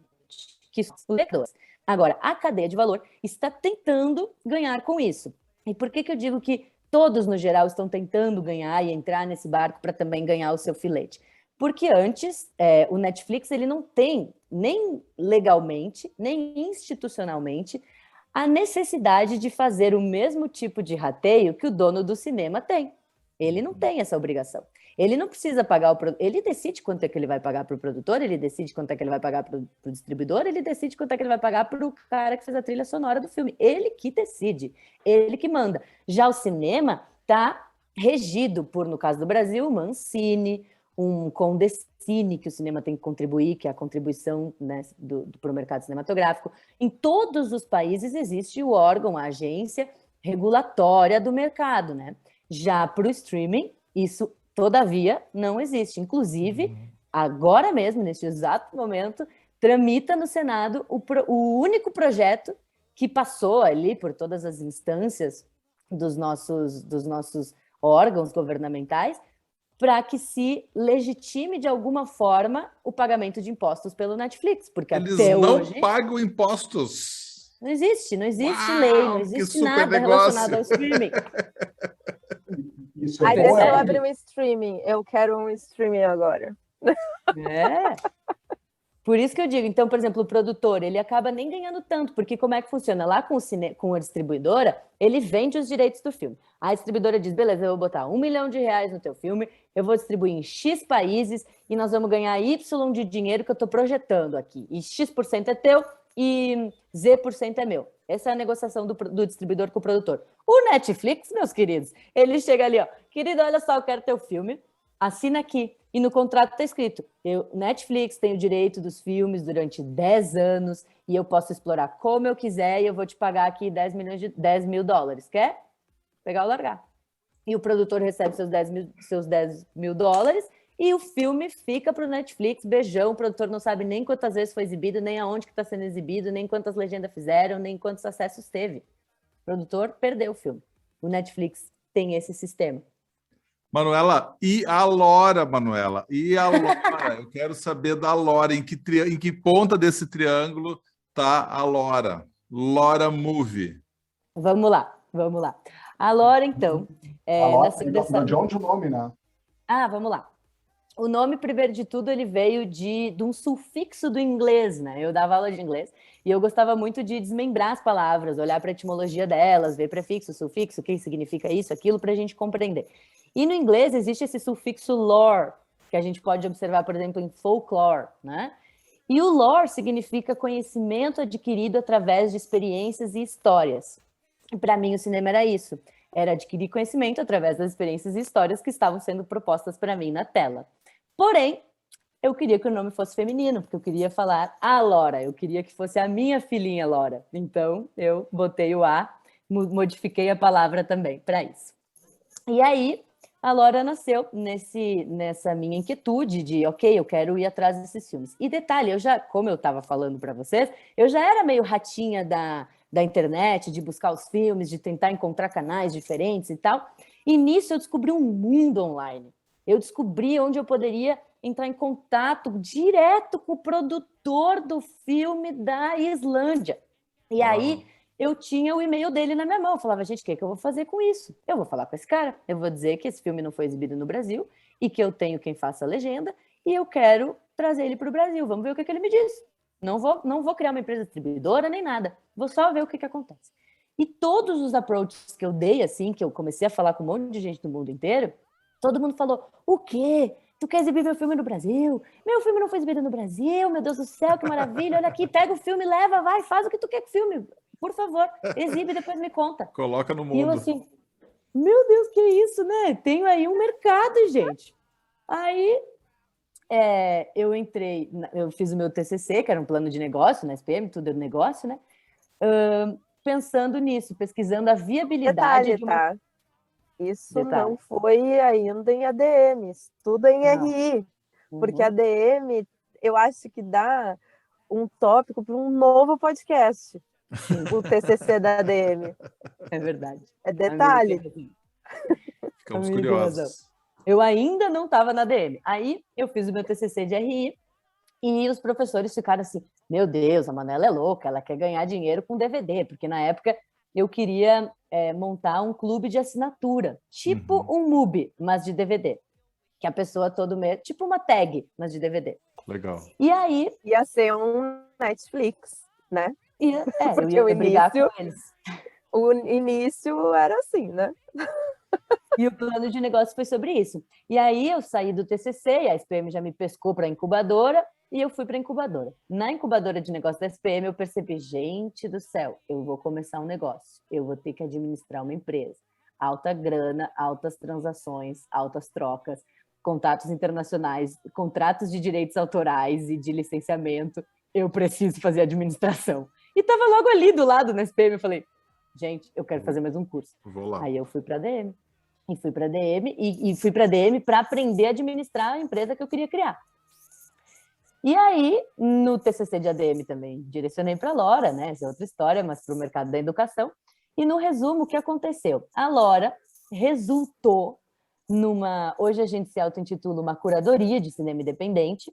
que são os leitores. Agora, a cadeia de valor está tentando ganhar com isso. E por que eu digo que todos, no geral, estão tentando ganhar e entrar nesse barco para também ganhar o seu filete? Porque antes, o Netflix ele não tem, nem legalmente, nem institucionalmente, a necessidade de fazer o mesmo tipo de rateio que o dono do cinema tem. Ele não tem essa obrigação. Ele não precisa pagar ele decide quanto é que ele vai pagar para o produtor, ele decide quanto é que ele vai pagar para o distribuidor, ele decide quanto é que ele vai pagar para o cara que fez a trilha sonora do filme. Ele que decide, ele que manda. Já o cinema está regido por, no caso do Brasil, uma Ancine, um Condecine, que o cinema tem que contribuir, que é a contribuição, né, para o mercado cinematográfico. Em todos os países existe o órgão, a agência regulatória do mercado, né? Já para o streaming, isso, todavia, não existe. Inclusive, agora mesmo, neste exato momento, tramita no Senado o único projeto que passou ali por todas as instâncias dos nossos órgãos governamentais para que se legitime de alguma forma o pagamento de impostos pelo Netflix, porque eles até não hoje pagam impostos. Não existe Uau, lei, não existe nada relacionado ao streaming. Isso é Aí bom, deixa eu abrir um streaming. Eu quero um streaming agora. Por isso que eu digo, então, por exemplo, o produtor, ele acaba nem ganhando tanto, porque como é que funciona? Lá com a distribuidora, ele vende os direitos do filme. A distribuidora diz, beleza, eu vou botar R$1 milhão no teu filme, eu vou distribuir em X países e nós vamos ganhar Y de dinheiro que eu estou projetando aqui. E X% é teu e Z% é meu. Essa é a negociação do distribuidor com o produtor. O Netflix, meus queridos, ele chega ali, ó, querido, olha só, eu quero teu filme, assina aqui. E no contrato está escrito, Netflix tem o direito dos filmes durante 10 anos e eu posso explorar como eu quiser e eu vou te pagar aqui $10 mil. Quer? Pegar ou largar. E o produtor recebe seus 10 mil dólares e o filme fica para o Netflix, beijão, o produtor não sabe nem quantas vezes foi exibido, nem aonde que está sendo exibido, nem quantas legendas fizeram, nem quantos acessos teve. O produtor perdeu o filme. O Netflix tem esse sistema. Manuela, e a Lora, Manuela? E a Lora? Eu quero saber da Lora. Em que ponta desse triângulo tá a Lora? Lora Movie. Vamos lá, vamos lá. A Lora, então, nasceu dessa... De onde o nome, né? Ah, vamos lá. O nome, primeiro de tudo, ele veio de um sufixo do inglês, né? Eu dava aula de inglês e eu gostava muito de desmembrar as palavras, olhar para a etimologia delas, ver prefixo, sufixo, o que significa isso, aquilo, para a gente compreender. E no inglês existe esse sufixo lore, que a gente pode observar, por exemplo, em folklore, né? E o lore significa conhecimento adquirido através de experiências e histórias. E para mim o cinema era isso, era adquirir conhecimento através das experiências e histórias que estavam sendo propostas para mim na tela. Porém, eu queria que o nome fosse feminino, porque eu queria falar a Lora, eu queria que fosse a minha filhinha Lora. Então, eu botei o A, modifiquei a palavra também para isso. E aí, a Lora nasceu nessa minha inquietude de, ok, eu quero ir atrás desses filmes. E detalhe, como eu estava falando para vocês, eu já era meio ratinha da internet, de buscar os filmes, de tentar encontrar canais diferentes e tal. E nisso eu descobri um mundo online. Eu descobri onde eu poderia entrar em contato direto com o produtor do filme da Islândia. E aí eu tinha o e-mail dele na minha mão. Eu falava, gente, o que eu vou fazer com isso? Eu vou falar com esse cara. Eu vou dizer que esse filme não foi exibido no Brasil e que eu tenho quem faça a legenda e eu quero trazer ele para o Brasil. Vamos ver o que ele me diz. Não vou criar uma empresa distribuidora nem nada. Vou só ver o que acontece. E todos os approaches que eu dei, assim, que eu comecei a falar com um monte de gente do mundo inteiro, todo mundo falou, o quê? Tu quer exibir meu filme no Brasil? Meu filme não foi exibido no Brasil, meu Deus do céu, que maravilha. Olha aqui, pega o filme, leva, vai, faz o que tu quer com o filme. Por favor, exibe e depois me conta. Coloca no mundo. E eu assim, meu Deus, que isso, né? Tenho aí um mercado, gente. Aí eu fiz o meu TCC, que era um plano de negócio, na SPM, tudo é negócio, né? Pensando nisso, pesquisando a viabilidade Detalhe, de uma... tá? Isso Detalhe. não foi ainda em ADM, tudo em Não. RI. Porque Uhum. ADM, eu acho que dá um tópico para um novo podcast. O TCC da ADM. É verdade. É detalhe. Ficamos curiosos. Eu ainda não estava na ADM. Aí eu fiz o meu TCC de RI e os professores ficaram assim, meu Deus, a Manuela é louca, ela quer ganhar dinheiro com DVD, porque na época eu queria montar um clube de assinatura, tipo um MUBI, mas de DVD. Que a pessoa todo mês, tipo uma tag, mas de DVD. Legal. E aí... Ia ser um Netflix, né? Eu ia brigar com eles. O início era assim, né? E o plano de negócio foi sobre isso. E aí eu saí do TCC, e a SPM já me pescou para a incubadora, e eu fui para a incubadora. Na incubadora de negócio da SPM, eu percebi, gente do céu, eu vou começar um negócio, eu vou ter que administrar uma empresa. Alta grana, altas transações, altas trocas, contatos internacionais, contratos de direitos autorais e de licenciamento. Eu preciso fazer administração. E estava logo ali do lado na SPM, eu falei, gente, eu quero fazer mais um curso. Vou lá. Aí eu fui para a DM. E fui para a DM, e fui para a DM para aprender a administrar a empresa que eu queria criar. E aí, no TCC de ADM também, direcionei para a Lora, né? Essa é outra história, mas para o mercado da educação. E no resumo, o que aconteceu? A Lora resultou hoje a gente se auto-intitula uma curadoria de cinema independente,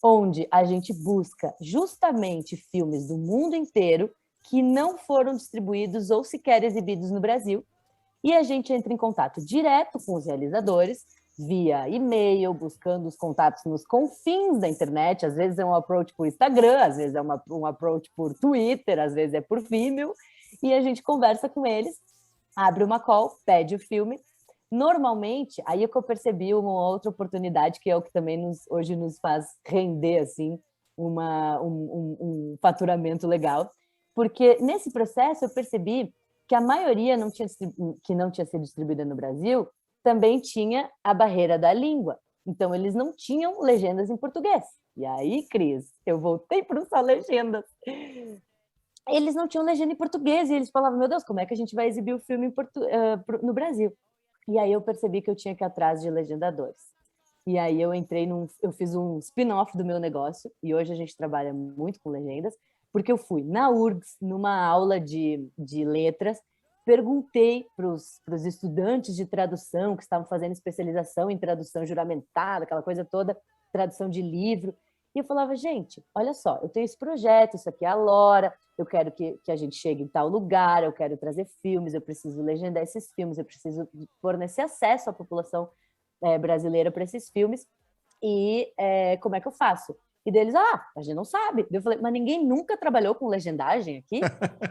onde a gente busca justamente filmes do mundo inteiro que não foram distribuídos ou sequer exibidos no Brasil, e a gente entra em contato direto com os realizadores, via e-mail, buscando os contatos nos confins da internet, às vezes é um approach por Instagram, às vezes é um approach por Twitter, às vezes é por Vimeo, e a gente conversa com eles, abre uma call, pede o filme. Normalmente, aí é que eu percebi uma outra oportunidade, que é o que também hoje nos faz render assim, um faturamento legal, porque nesse processo eu percebi que a maioria que não tinha sido distribuída no Brasil também tinha a barreira da língua. Então, eles não tinham legendas em português. E aí, Cris, eu voltei para o Só Legendas. Eles não tinham legenda em português e eles falavam, meu Deus, como é que a gente vai exibir o filme no Brasil? E aí eu percebi que eu tinha que ir atrás de legendadores. E aí eu fiz um spin-off do meu negócio e hoje a gente trabalha muito com legendas, porque eu fui na URGS, numa aula de letras, perguntei para os estudantes de tradução que estavam fazendo especialização em tradução juramentada, aquela coisa toda, tradução de livro, e eu falava, gente, olha só, eu tenho esse projeto, isso aqui é a Lora, eu quero que a gente chegue em tal lugar, eu quero trazer filmes, eu preciso legendar esses filmes, eu preciso fornecer acesso à população brasileira para esses filmes, e como é que eu faço? E deles, a gente não sabe. Eu falei, mas ninguém nunca trabalhou com legendagem aqui?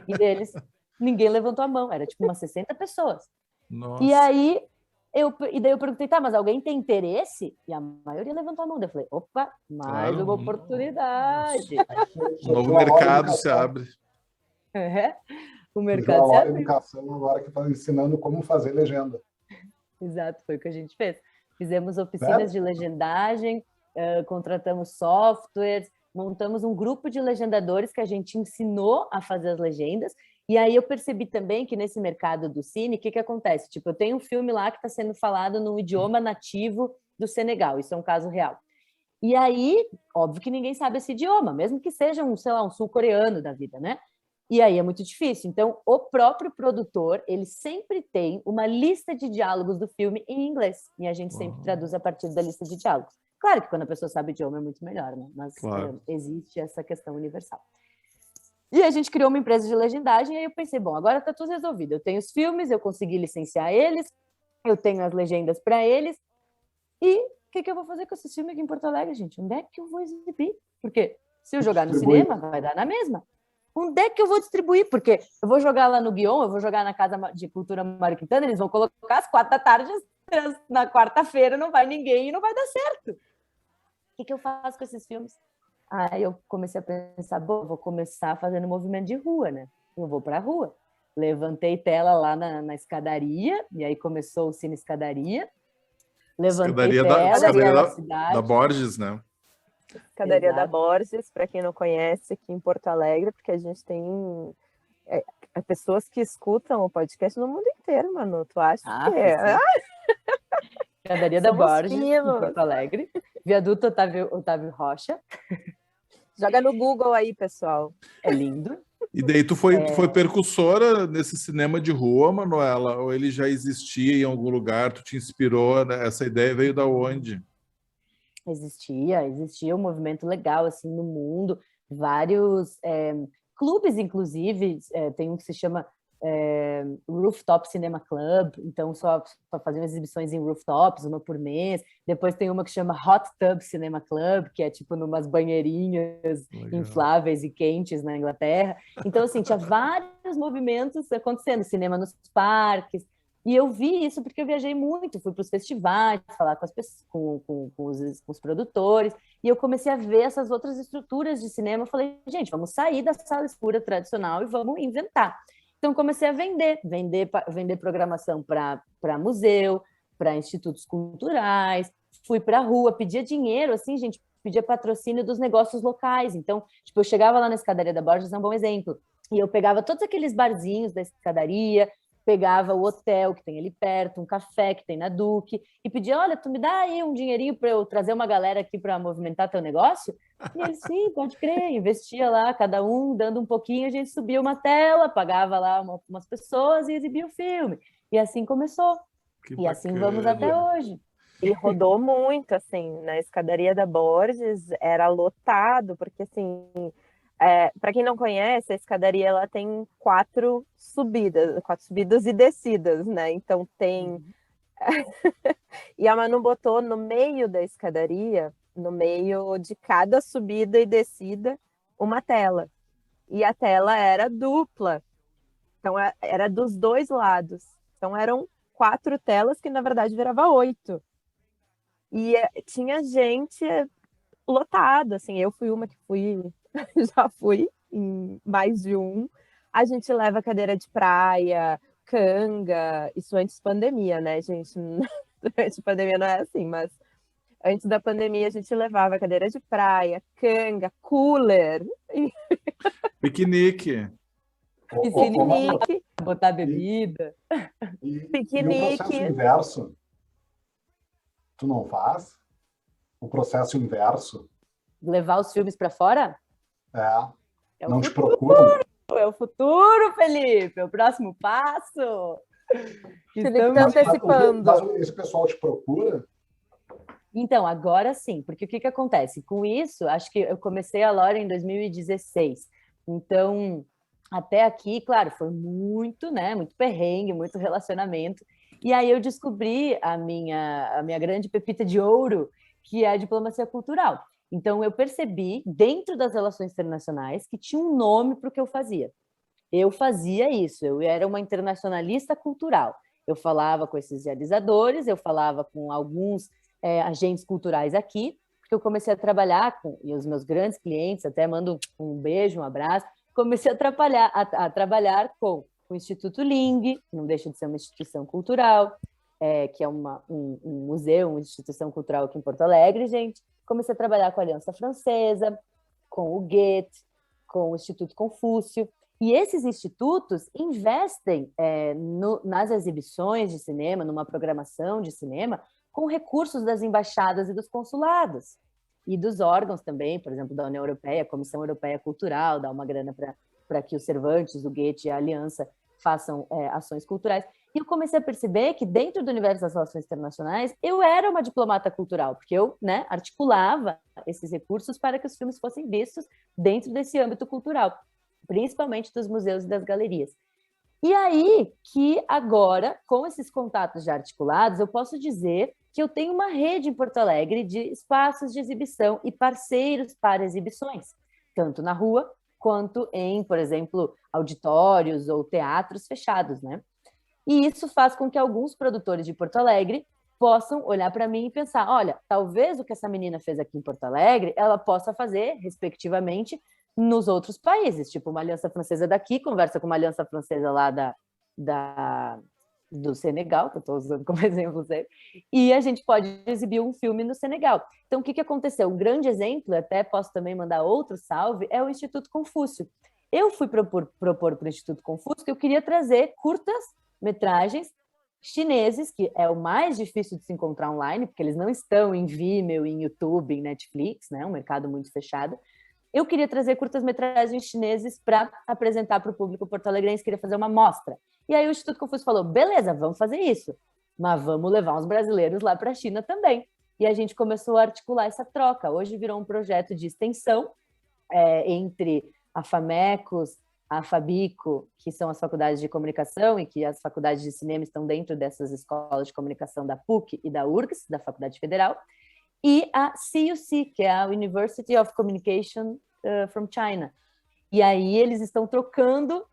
E deles, ninguém levantou a mão, era tipo umas 60 pessoas. Nossa. E aí, daí eu perguntei, tá, mas alguém tem interesse? E a maioria levantou a mão. Daí eu falei, opa, mais uma oportunidade. Um novo mercado se abre. O mercado se abre. Educação agora que está ensinando como fazer legenda. Exato, foi o que a gente fez. Fizemos oficinas de legendagem, contratamos softwares, montamos um grupo de legendadores que a gente ensinou a fazer as legendas. E aí eu percebi também que nesse mercado do cine, o que acontece? Tipo, eu tenho um filme lá que está sendo falado no idioma nativo do Senegal, isso é um caso real. E aí, óbvio que ninguém sabe esse idioma, mesmo que seja um sul-coreano da vida, né? E aí é muito difícil. Então, o próprio produtor, ele sempre tem uma lista de diálogos do filme em inglês, e a gente sempre traduz a partir da lista de diálogos. Claro que quando a pessoa sabe o idioma é muito melhor, né? Mas existe essa questão universal. E a gente criou uma empresa de legendagem, e aí eu pensei, bom, agora está tudo resolvido. Eu tenho os filmes, eu consegui licenciar eles, eu tenho as legendas para eles, e o que eu vou fazer com esses filmes aqui em Porto Alegre, gente? Onde é que eu vou exibir? Porque se eu jogar no cinema, vai dar na mesma. Onde é que eu vou distribuir? Porque eu vou jogar lá no Guion, eu vou jogar na Casa de Cultura Mário Quintana, eles vão colocar às 4 da tarde, na quarta-feira não vai ninguém e não vai dar certo. O que eu faço com esses filmes? Aí eu comecei a pensar, bom, vou começar fazendo movimento de rua, né? Eu vou para a rua. Levantei tela lá na escadaria, e aí começou o Cine Escadaria. Levantei escadaria na cidade. Da Borges, né? Escadaria da Borges, para quem não conhece, aqui em Porto Alegre, porque a gente tem pessoas que escutam o podcast no mundo inteiro, Manu. Tu acha que é? Escadaria da Borges, em Porto Alegre. Viaduto Otávio Rocha. Joga no Google aí, pessoal. É lindo. E daí tu foi percussora nesse cinema de rua, Manuela? Ou ele já existia em algum lugar? Tu te inspirou? Né? Essa ideia veio da onde? Existia um movimento legal assim no mundo. Vários clubes, inclusive, tem um que se chama Rooftop Cinema Club, então só faziam exibições em rooftops, uma por mês. Depois tem uma que chama Hot Tub Cinema Club, que é tipo numas banheirinhas infláveis e quentes na Inglaterra. Então, assim, tinha vários movimentos acontecendo, cinema nos parques. E eu vi isso porque eu viajei muito, fui para os festivais, falar com as pessoas, com os produtores, e eu comecei a ver essas outras estruturas de cinema. Eu falei, gente, vamos sair da sala escura tradicional e vamos inventar. Então, comecei a vender programação para museu, para institutos culturais, fui para a rua, pedia dinheiro, assim, gente, pedia patrocínio dos negócios locais. Então, tipo, eu chegava lá na Escadaria da Borges, é um bom exemplo, e eu pegava todos aqueles barzinhos da escadaria, pegava o hotel que tem ali perto, um café que tem na Duque, e pedia, olha, tu me dá aí um dinheirinho para eu trazer uma galera aqui para movimentar teu negócio? E ele, sim, pode crer, investia lá, cada um dando um pouquinho, a gente subia uma tela, pagava lá umas pessoas e exibia o filme. E assim começou. E assim vamos até hoje. E rodou muito, assim, na Escadaria da Borges, era lotado, porque, assim, para quem não conhece, a escadaria ela tem 4 subidas e descidas, né? Então tem... E a Manu botou no meio da escadaria, no meio de cada subida e descida, uma tela. E a tela era dupla. Então era dos 2 lados. Então eram 4 telas que na verdade virava 8. E tinha gente lotado, assim, eu fui uma que já fui em mais de um. A gente leva cadeira de praia, canga, isso antes da pandemia, né, gente? Durante a pandemia não é assim, mas antes da pandemia a gente levava cadeira de praia, canga, cooler. Piquenique. Piquenique, botar bebida. Piquenique. E o processo inverso, tu não faz? O processo inverso? Levar os filmes para fora? Não te procuram? É o futuro, Felipe, é o próximo passo. Felipe está antecipando. Mas esse pessoal te procura? Então, agora sim, porque o que acontece? Com isso, acho que eu comecei a Lore em 2016. Então, até aqui, claro, foi muito, né? Muito perrengue, muito relacionamento. E aí eu descobri a minha grande pepita de ouro, que é a diplomacia cultural. Então, eu percebi, dentro das relações internacionais, que tinha um nome para o que eu fazia. Eu fazia isso, eu era uma internacionalista cultural. Eu falava com esses realizadores, eu falava com alguns agentes culturais aqui, porque eu comecei a trabalhar com, e os meus grandes clientes, até mando um beijo, um abraço, comecei a trabalhar com o Instituto Ling, que não deixa de ser uma instituição cultural, que é um museu, uma instituição cultural aqui em Porto Alegre, gente. Comecei a trabalhar com a Aliança Francesa, com o Goethe, com o Instituto Confúcio. E esses institutos investem nas exibições de cinema, numa programação de cinema, com recursos das embaixadas e dos consulados. E dos órgãos também, por exemplo, da União Europeia, a Comissão Europeia Cultural, dá uma grana para que os Cervantes, o Goethe e a Aliança façam ações culturais. E eu comecei a perceber que, dentro do universo das relações internacionais, eu era uma diplomata cultural, porque eu articulava esses recursos para que os filmes fossem vistos dentro desse âmbito cultural, principalmente dos museus e das galerias. E aí que agora, com esses contatos já articulados, eu posso dizer que eu tenho uma rede em Porto Alegre de espaços de exibição e parceiros para exibições, tanto na rua quanto em, por exemplo, auditórios ou teatros fechados, né? E isso faz com que alguns produtores de Porto Alegre possam olhar para mim e pensar, olha, talvez o que essa menina fez aqui em Porto Alegre, ela possa fazer, respectivamente, nos outros países, tipo uma aliança francesa daqui, conversa com uma aliança francesa lá do Senegal, que eu estou usando como exemplo sempre, e a gente pode exibir um filme no Senegal. Então, o que aconteceu? Um grande exemplo, até posso também mandar outro salve, é o Instituto Confúcio. Eu fui propor para o Instituto Confúcio que eu queria trazer curtas-metragens chineses, que é o mais difícil de se encontrar online, porque eles não estão em Vimeo, em YouTube, em Netflix, né? Um mercado muito fechado. Eu queria trazer curtas-metragens chineses para apresentar para o público porto-alegrense, queria fazer uma mostra. E aí o Instituto Confúcio falou, beleza, vamos fazer isso, mas vamos levar uns brasileiros lá para a China também. E a gente começou a articular essa troca. Hoje virou um projeto de extensão entre a FAMECOS, a FABICO, que são as faculdades de comunicação e que as faculdades de cinema estão dentro dessas escolas de comunicação da PUC e da URGS, da Faculdade Federal, e a CUC, que é a University of Communication from China. E aí eles estão trocando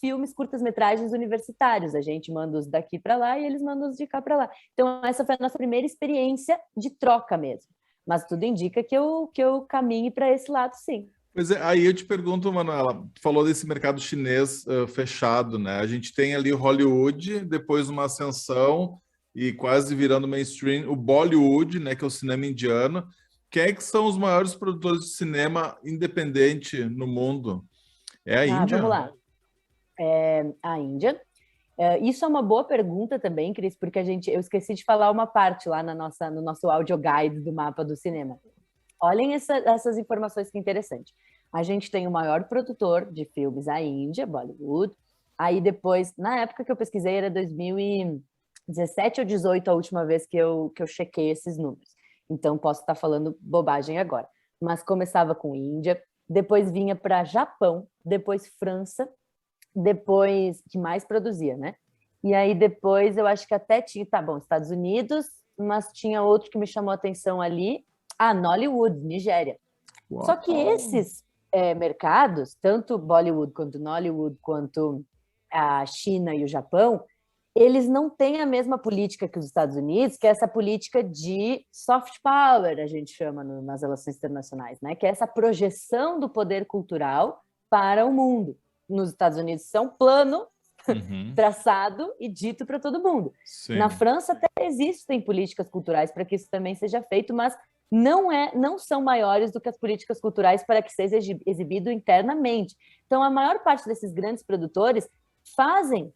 filmes, curtas-metragens universitários. A gente manda os daqui para lá e eles mandam os de cá para lá. Então essa foi a nossa primeira experiência de troca mesmo. Mas tudo indica que eu caminhe para esse lado, sim. Pois é, aí eu te pergunto, Manuela, falou desse mercado chinês fechado, né? A gente tem ali o Hollywood, depois uma ascensão e quase virando mainstream, o Bollywood, né, que é o cinema indiano. Quem é que são os maiores produtores de cinema independente no mundo? É a Índia? Vamos lá. A Índia. Isso é uma boa pergunta também, Cris, porque eu esqueci de falar uma parte lá no nosso audio guide do mapa do cinema. Olhem essas informações que interessante. A gente tem o maior produtor de filmes, a Índia, Bollywood. Aí depois, na época que eu pesquisei, era 2017 ou 2018 a última vez que eu chequei esses números. Então, posso estar falando bobagem agora. Mas começava com Índia, depois vinha para Japão, depois França, depois que mais produzia, né? E aí depois eu acho que até tinha, Estados Unidos, mas tinha outro que me chamou a atenção ali, Nollywood, Nigéria. Uau. Só que esses mercados, tanto Bollywood quanto Nollywood, quanto a China e o Japão, eles não têm a mesma política que os Estados Unidos, que é essa política de soft power, a gente chama nas relações internacionais, né? Que é essa projeção do poder cultural para o mundo. Nos Estados Unidos isso é um plano traçado e dito para todo mundo. Sim. Na França até existem políticas culturais para que isso também seja feito, mas não são maiores do que as políticas culturais para que seja exibido internamente. Então, a maior parte desses grandes produtores fazem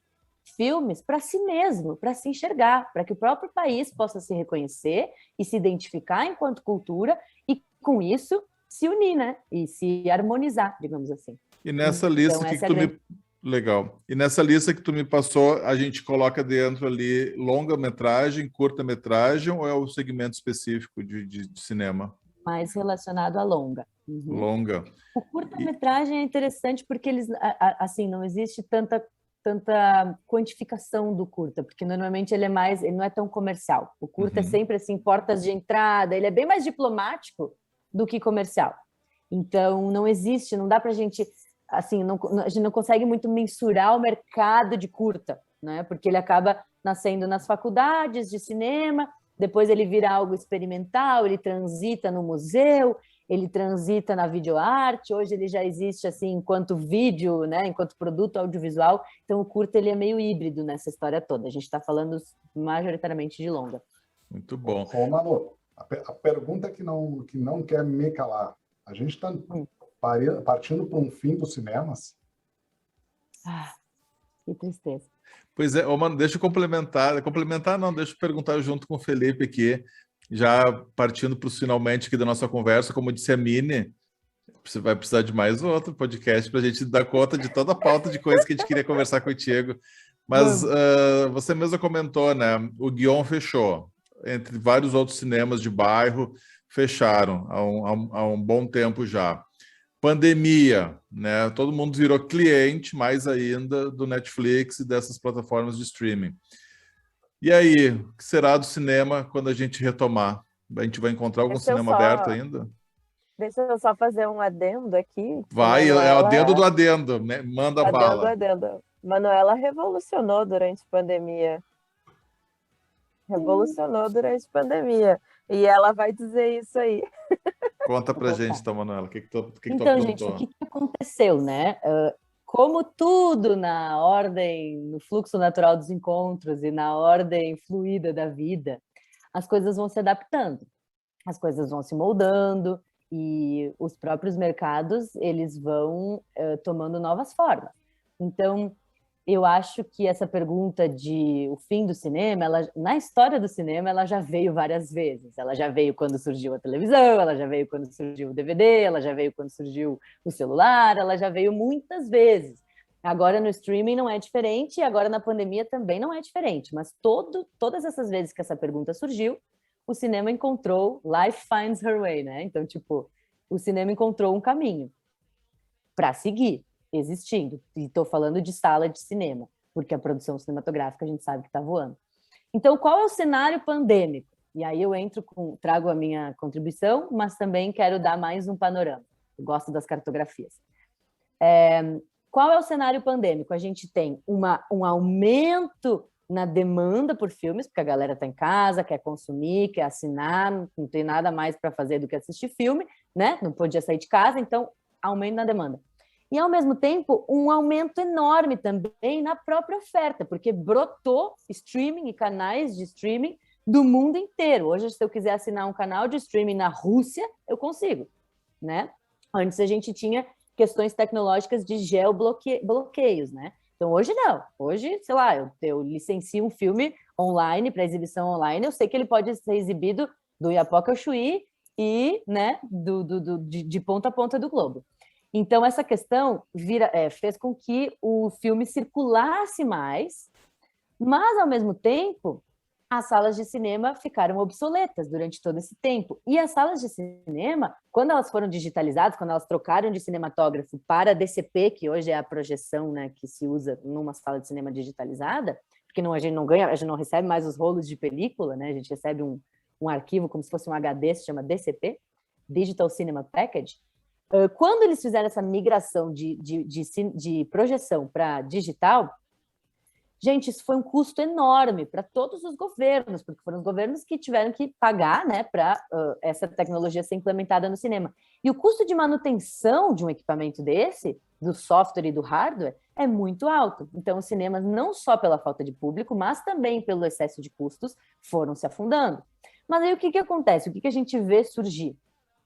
filmes para si mesmo, para se enxergar, para que o próprio país possa se reconhecer e se identificar enquanto cultura e, com isso, se unir, né? E se harmonizar, digamos assim. E nessa Então, lista essa é a grande... Legal. E nessa lista que tu me passou, a gente coloca dentro ali longa-metragem, curta-metragem ou é o segmento específico de cinema? mais relacionado à longa. Longa. O curta-metragem é interessante porque eles, assim, não existe tanta quantificação do curta, porque normalmente ele não é tão comercial. O curta é sempre assim, portas de entrada, ele é bem mais diplomático do que comercial. Então, não dá para a gente, assim, a gente não consegue muito mensurar o mercado de curta, né? Porque ele acaba nascendo nas faculdades de cinema, depois ele vira algo experimental, ele transita no museu, ele transita na videoarte, hoje ele já existe assim enquanto vídeo, né, enquanto produto audiovisual, então o curta ele é meio híbrido nessa história toda, a gente está falando majoritariamente de longa. Muito bom. Ô, Manu, a pergunta que não quer me calar, a gente está partindo para um fim dos cinemas? Que tristeza. Pois é, mano, deixa eu complementar não, deixa eu perguntar junto com o Felipe aqui, já partindo para os finalmente aqui da nossa conversa, como disse a Mini, você vai precisar de mais outro podcast para a gente dar conta de toda a pauta de coisas que a gente queria conversar contigo. Mas você mesma comentou, né? O Guion fechou, entre vários outros cinemas de bairro fecharam há um bom tempo já. Pandemia, né? Todo mundo virou cliente, mais ainda, do Netflix e dessas plataformas de streaming. E aí, o que será do cinema quando a gente retomar? A gente vai encontrar algum cinema aberto ainda? Deixa eu só fazer um adendo aqui. Vai, é o adendo do adendo, né? Manda bala. Adendo. Manuela revolucionou durante a pandemia. E ela vai dizer isso aí. Conta pra gente, então, Manuela, o que tu Então, gente, o que aconteceu, né? Como tudo na ordem, no fluxo natural dos encontros e na ordem fluida da vida, as coisas vão se adaptando, as coisas vão se moldando e os próprios mercados, eles vão tomando novas formas. Então, eu acho que essa pergunta de o fim do cinema, na história do cinema, ela já veio várias vezes. Ela já veio quando surgiu a televisão, ela já veio quando surgiu o DVD, ela já veio quando surgiu o celular, ela já veio muitas vezes. Agora no streaming não é diferente, e agora na pandemia também não é diferente. Mas todas essas vezes que essa pergunta surgiu, o cinema encontrou, life finds her way, né? Então, tipo, o cinema encontrou um caminho para seguir existindo, e estou falando de sala de cinema, porque a produção cinematográfica a gente sabe que está voando. Então, qual é o cenário pandêmico? E aí eu trago a minha contribuição, mas também quero dar mais um panorama. Eu gosto das cartografias. Qual é o cenário pandêmico? A gente tem um aumento na demanda por filmes, porque a galera está em casa, quer consumir, quer assinar, não tem nada mais para fazer do que assistir filme, né? Não podia sair de casa, então aumento na demanda. E, ao mesmo tempo, um aumento enorme também na própria oferta, porque brotou streaming e canais de streaming do mundo inteiro. Hoje, se eu quiser assinar um canal de streaming na Rússia, eu consigo, né? Antes a gente tinha questões tecnológicas de geobloqueios, né? Então, hoje não. Hoje, sei lá, eu licencio um filme online, para exibição online, eu sei que ele pode ser exibido do Iapoca ao Chuí e, né, de ponta a ponta do globo. Então, essa questão fez com que o filme circulasse mais, mas, ao mesmo tempo, as salas de cinema ficaram obsoletas durante todo esse tempo. E as salas de cinema, quando elas foram digitalizadas, quando elas trocaram de cinematógrafo para DCP, que hoje é a projeção, né, que se usa numa sala de cinema digitalizada, porque a gente não recebe mais os rolos de película, né? A gente recebe um arquivo como se fosse um HD, se chama DCP, Digital Cinema Package. Quando eles fizeram essa migração de projeção para digital, gente, isso foi um custo enorme para todos os governos, porque foram os governos que tiveram que pagar, né, para essa tecnologia ser implementada no cinema. E o custo de manutenção de um equipamento desse, do software e do hardware, é muito alto. Então, os cinemas, não só pela falta de público, mas também pelo excesso de custos, foram se afundando. Mas aí o que acontece? O que a gente vê surgir?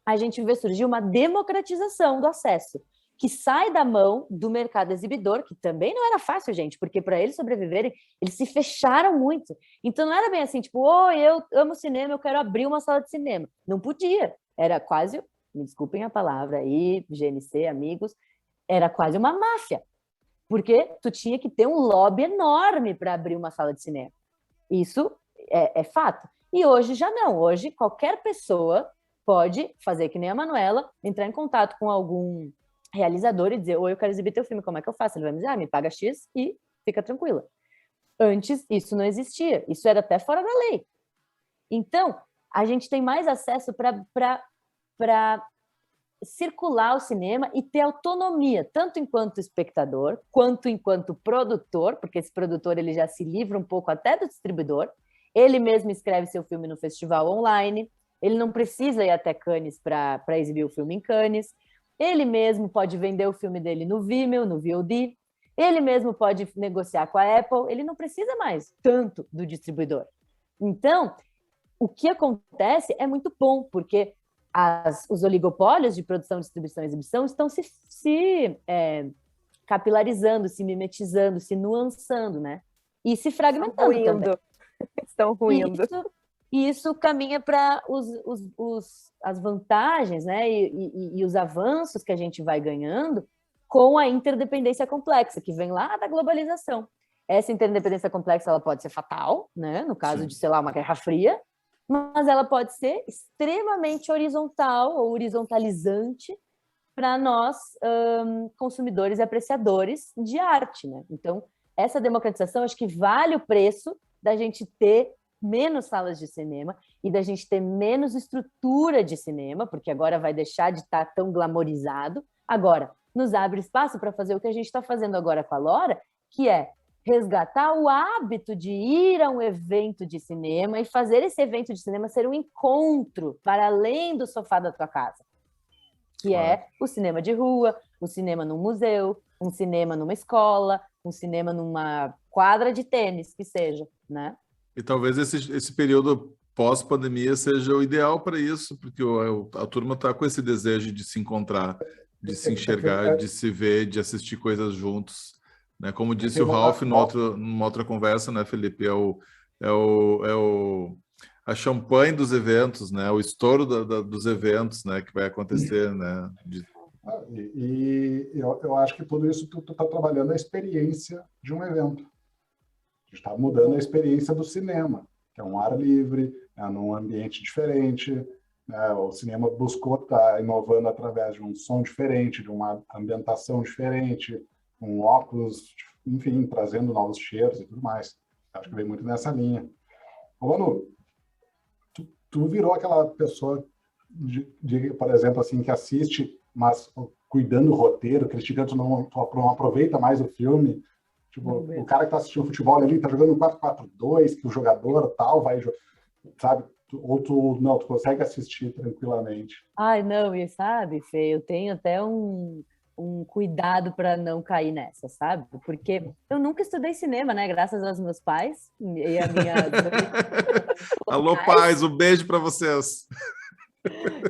A gente vê surgir uma democratização do acesso, que sai da mão do mercado exibidor, que também não era fácil, gente, porque para eles sobreviverem, eles se fecharam muito. Então não era bem assim, tipo, eu amo cinema, eu quero abrir uma sala de cinema. Não podia. Era quase, me desculpem a palavra aí, GNC, amigos, Era quase uma máfia, porque tu tinha que ter um lobby enorme para abrir uma sala de cinema. Isso é fato. E hoje já não. Hoje qualquer pessoa pode fazer que nem a Manuela, entrar em contato com algum realizador e dizer: oi, eu quero exibir teu filme, como é que eu faço? Ele vai me dizer: me paga X e fica tranquila. Antes, isso não existia. Isso era até fora da lei. Então, a gente tem mais acesso para circular o cinema e ter autonomia, tanto enquanto espectador, quanto enquanto produtor, porque esse produtor ele já se livra um pouco até do distribuidor, ele mesmo escreve seu filme no festival online, ele não precisa ir até Cannes para exibir o filme em Cannes, ele mesmo pode vender o filme dele no Vimeo, no VOD, ele mesmo pode negociar com a Apple, ele não precisa mais tanto do distribuidor. Então, o que acontece é muito bom, porque os oligopólios de produção, distribuição e exibição estão se capilarizando, se mimetizando, se nuançando, né? E se fragmentando também. Estão ruindo. E isso caminha para as vantagens, né? E os avanços que a gente vai ganhando com a interdependência complexa, que vem lá da globalização. Essa interdependência complexa ela pode ser fatal, né? No caso de, sei lá, uma Guerra Fria, mas ela pode ser extremamente horizontal ou horizontalizante para nós, consumidores e apreciadores de arte, né? Então, essa democratização, acho que vale o preço da gente ter menos salas de cinema e da gente ter menos estrutura de cinema, porque agora vai deixar de estar tão glamorizado. Agora, nos abre espaço para fazer o que a gente está fazendo agora com a Lora, que é resgatar o hábito de ir a um evento de cinema e fazer esse evento de cinema ser um encontro para além do sofá da tua casa, que é o cinema de rua, o cinema num museu, um cinema numa escola, um cinema numa quadra de tênis, que seja, né? E talvez esse período pós-pandemia seja o ideal para isso, porque a turma está com esse desejo de se encontrar, de se enxergar, de se ver, de assistir coisas juntos. Né? Como disse o Ralph numa outra conversa, né, Felipe? A champanhe dos eventos, né? O estouro dos eventos, né? Que vai acontecer, né? Eu acho que tudo isso tu está trabalhando a experiência de um evento. A gente está mudando a experiência do cinema, que é um ar livre, é num ambiente diferente. Né? O cinema buscou estar inovando através de um som diferente, de uma ambientação diferente, com óculos, enfim, trazendo novos cheiros e tudo mais. Acho que vem muito nessa linha. Ô, Manu, tu virou aquela pessoa, por exemplo, assim, que assiste, mas cuidando do roteiro, criticando, tu não aproveita mais o filme. Tipo, o cara que tá assistindo futebol ali, tá jogando 4-4-2, que o jogador tal vai, sabe? Ou tu consegue assistir tranquilamente. Ai, não, e sabe, Fê, eu tenho até um cuidado para não cair nessa, sabe? Porque eu nunca estudei cinema, né? Graças aos meus pais e a minha... Alô, pais, um beijo para vocês.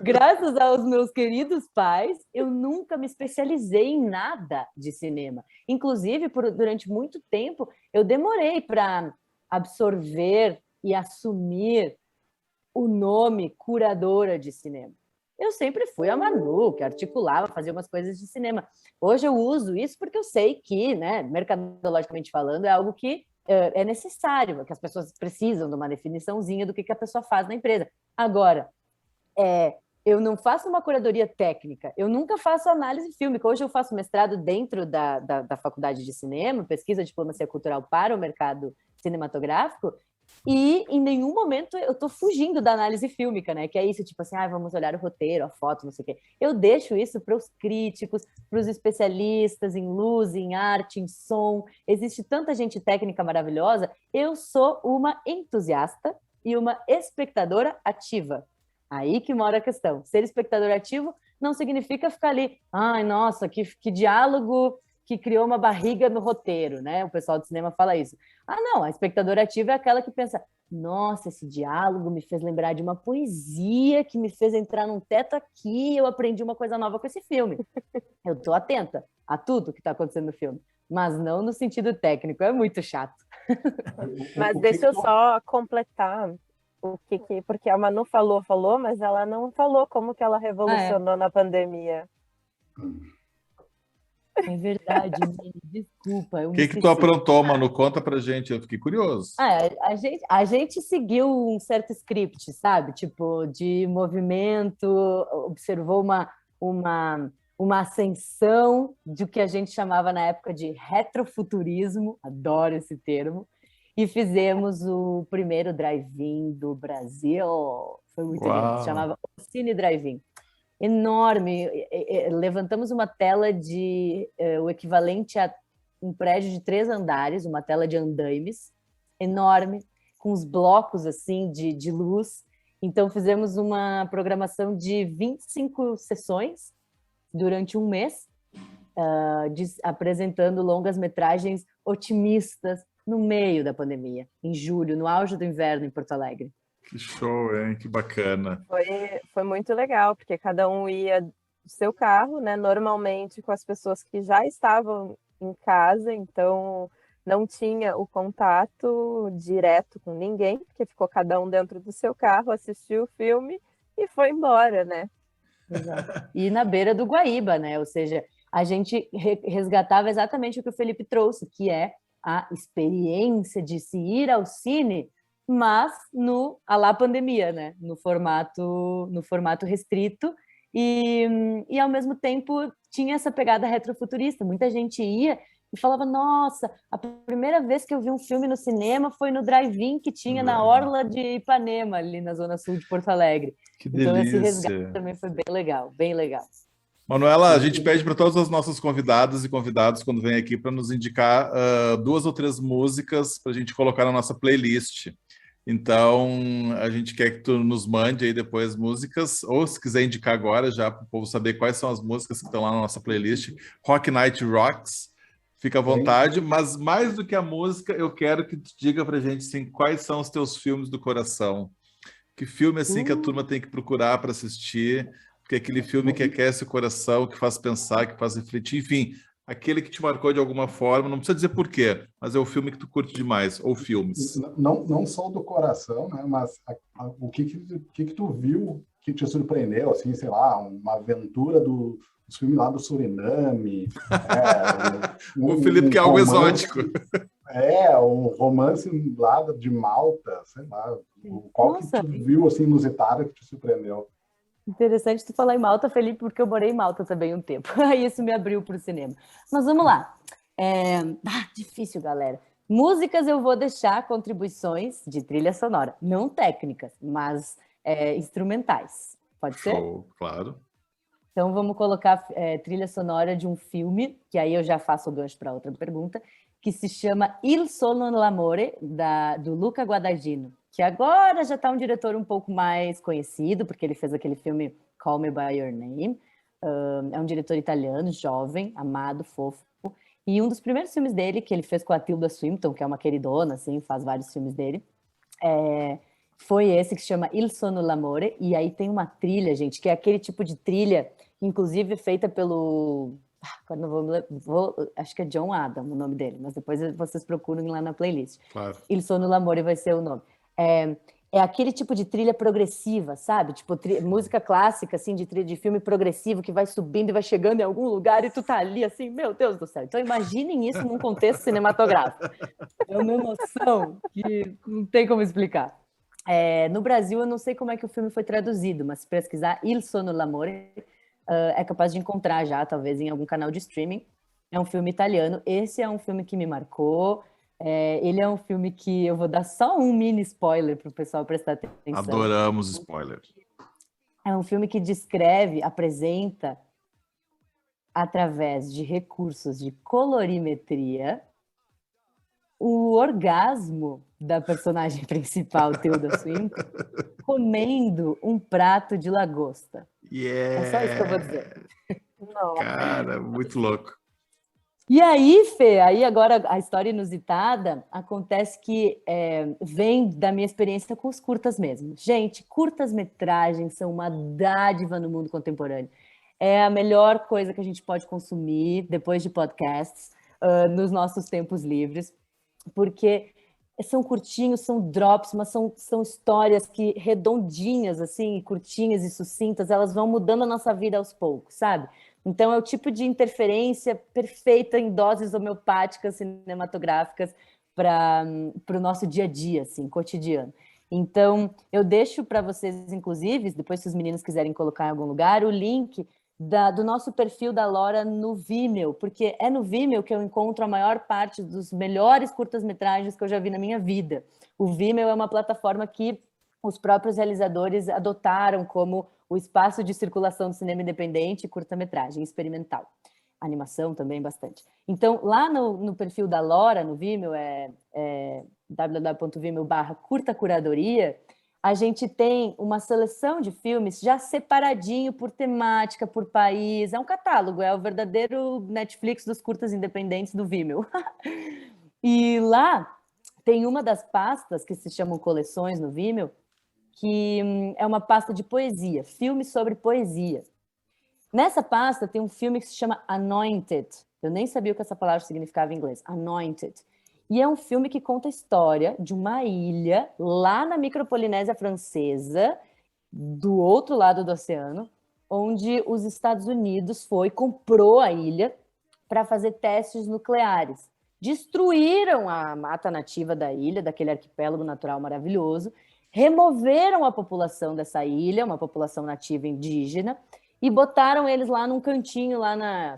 Graças aos meus queridos pais, eu nunca me especializei em nada de cinema. Inclusive, durante muito tempo, eu demorei para absorver e assumir o nome curadora de cinema. Eu sempre fui a Manu, que articulava, fazia umas coisas de cinema. Hoje eu uso isso porque eu sei que, né, mercadologicamente falando, é algo que é necessário, que as pessoas precisam de uma definiçãozinha do que a pessoa faz na empresa. Agora, eu não faço uma curadoria técnica, eu nunca faço análise fílmica. Hoje eu faço mestrado dentro da faculdade de cinema, pesquisa de diplomacia cultural para o mercado cinematográfico, e em nenhum momento eu estou fugindo da análise fílmica, né? Que é isso, tipo assim, vamos olhar o roteiro, a foto, não sei o quê. Eu deixo isso para os críticos, para os especialistas em luz, em arte, em som. Existe tanta gente técnica maravilhosa. Eu sou uma entusiasta e uma espectadora ativa. Aí que mora a questão. Ser espectador ativo não significa ficar ali, ai, nossa, que diálogo que criou uma barriga no roteiro, né? O pessoal do cinema fala isso. Não, a espectadora ativa é aquela que pensa, nossa, esse diálogo me fez lembrar de uma poesia que me fez entrar num teto aqui, eu aprendi uma coisa nova com esse filme. Eu estou atenta a tudo que está acontecendo no filme, mas não no sentido técnico, é muito chato. Mas deixa eu só completar porque a Manu falou, mas ela não falou como que ela revolucionou na pandemia. É verdade, Mini, desculpa. Eu O me que que tu esqueci. aprontou, Manu? Conta pra gente, eu fiquei curioso. A gente seguiu um certo script, sabe? Tipo, de movimento, observou uma ascensão do que a gente chamava na época de retrofuturismo, adoro esse termo, e fizemos o primeiro drive-in do Brasil. Foi muito lindo, se Uau! chamava Cine Drive-in. Enorme, levantamos uma tela o equivalente a um prédio de 3 andares, uma tela de andaimes, enorme, com os blocos assim de luz. Então fizemos uma programação de 25 sessões durante um mês, apresentando longas-metragens otimistas no meio da pandemia, em julho, no auge do inverno em Porto Alegre. Que show, hein? Que bacana. Foi muito legal, porque cada um ia do seu carro, né? Normalmente com as pessoas que já estavam em casa, então não tinha o contato direto com ninguém, porque ficou cada um dentro do seu carro, assistiu o filme e foi embora, né? Exato. E na beira do Guaíba, né? Ou seja, a gente resgatava exatamente o que o Felipe trouxe, que é a experiência de se ir ao cine, mas à la pandemia, né? No formato restrito e ao mesmo tempo tinha essa pegada retrofuturista. Muita gente ia e falava: nossa, a primeira vez que eu vi um filme no cinema foi no drive-in que tinha na orla de Ipanema, ali na zona sul de Porto Alegre. Que Então esse resgate delícia. também foi bem legal, bem legal. Manuela, a gente pede para todas as nossas convidadas e convidados, quando vem aqui, para nos indicar 2 ou 3 músicas para a gente colocar na nossa playlist. Então, a gente quer que tu nos mande aí depois músicas, ou se quiser indicar agora, já para o povo saber quais são as músicas que estão lá na nossa playlist. Rock Night Rocks, fica à vontade, mas mais do que a música, eu quero que tu diga para a gente assim, quais são os teus filmes do coração. Que filme assim que a turma tem que procurar para assistir, porque é aquele filme que aquece o coração, que faz pensar, que faz refletir, enfim, aquele que te marcou de alguma forma, não precisa dizer por quê, mas é o filme que tu curte demais, ou filmes. Não só do coração, né? Mas o que tu viu que te surpreendeu, assim, sei lá, uma aventura dos filmes lá do Suriname. O Felipe que é algo exótico. Um romance lá de Malta, sei lá. Qual que tu viu, assim, inusitado que te surpreendeu? Interessante tu falar em Malta, Felipe, porque eu morei em Malta também um tempo. Aí isso me abriu para o cinema. Mas vamos lá. Difícil, galera. Músicas eu vou deixar contribuições de trilha sonora. Não técnicas, mas instrumentais. Pode ser? Show, claro. Então vamos colocar trilha sonora de um filme, que aí eu já faço o gancho para outra pergunta, que se chama Il Sono nell'amore, do Luca Guadagnino, que agora já está um diretor um pouco mais conhecido, porque ele fez aquele filme Call Me By Your Name. É um diretor italiano, jovem, amado, fofo. E um dos primeiros filmes dele, que ele fez com a Tilda Swinton, que é uma queridona, assim, faz vários filmes dele, foi esse que se chama Il Sono nell'amore. E aí tem uma trilha, gente, que é aquele tipo de trilha, inclusive feita pelo... Agora não acho que é John Adam o nome dele, mas depois vocês procuram lá na playlist. Claro. Il Sono nell'amore vai ser o nome. É aquele tipo de trilha progressiva, sabe? Tipo, música clássica, assim, de trilha de filme progressivo, que vai subindo e vai chegando em algum lugar e tu tá ali, assim, meu Deus do céu. Então imaginem isso num contexto cinematográfico. É uma noção que não tem como explicar. No Brasil, eu não sei como é que o filme foi traduzido, mas se pesquisar Il Sono nell'amore, é capaz de encontrar já, talvez, em algum canal de streaming. É um filme italiano. Esse é um filme que me marcou. Ele é um filme que eu vou dar só um mini spoiler para o pessoal prestar atenção. Adoramos spoiler. É um filme que apresenta, através de recursos de colorimetria, o orgasmo da personagem principal, Tilda Swinton, comendo um prato de lagosta. É só isso que eu vou dizer. Não. Cara, muito louco. E aí, Fê, agora a história inusitada acontece que vem da minha experiência com os curtas mesmo. Gente, curtas-metragens são uma dádiva no mundo contemporâneo. É a melhor coisa que a gente pode consumir depois de podcasts, nos nossos tempos livres, porque são curtinhos, são drops, mas são histórias que redondinhas, assim, curtinhas e sucintas, elas vão mudando a nossa vida aos poucos, sabe? Então, é o tipo de interferência perfeita em doses homeopáticas cinematográficas para o nosso dia a dia, assim, cotidiano. Então, eu deixo para vocês, inclusive, depois se os meninos quiserem colocar em algum lugar, o link do nosso perfil da Lora no Vimeo, porque é no Vimeo que eu encontro a maior parte dos melhores curtas-metragens que eu já vi na minha vida. O Vimeo é uma plataforma que os próprios realizadores adotaram como o espaço de circulação do cinema independente e curta-metragem experimental. Animação também bastante. Então, lá no perfil da Lora, no Vimeo, www.vimeo.com/curtacuradoria, a gente tem uma seleção de filmes já separadinho por temática, por país. É um catálogo, é o verdadeiro Netflix dos curtas independentes do Vimeo. E lá tem uma das pastas que se chamam coleções no Vimeo, que é uma pasta de poesia, filmes sobre poesia. Nessa pasta tem um filme que se chama Anointed. Eu nem sabia o que essa palavra significava em inglês. Anointed. E é um filme que conta a história de uma ilha lá na Micropolinésia Francesa, do outro lado do oceano, onde os Estados Unidos comprou a ilha para fazer testes nucleares. Destruíram a mata nativa da ilha, daquele arquipélago natural maravilhoso, removeram a população dessa ilha, uma população nativa indígena, e botaram eles lá num cantinho, lá na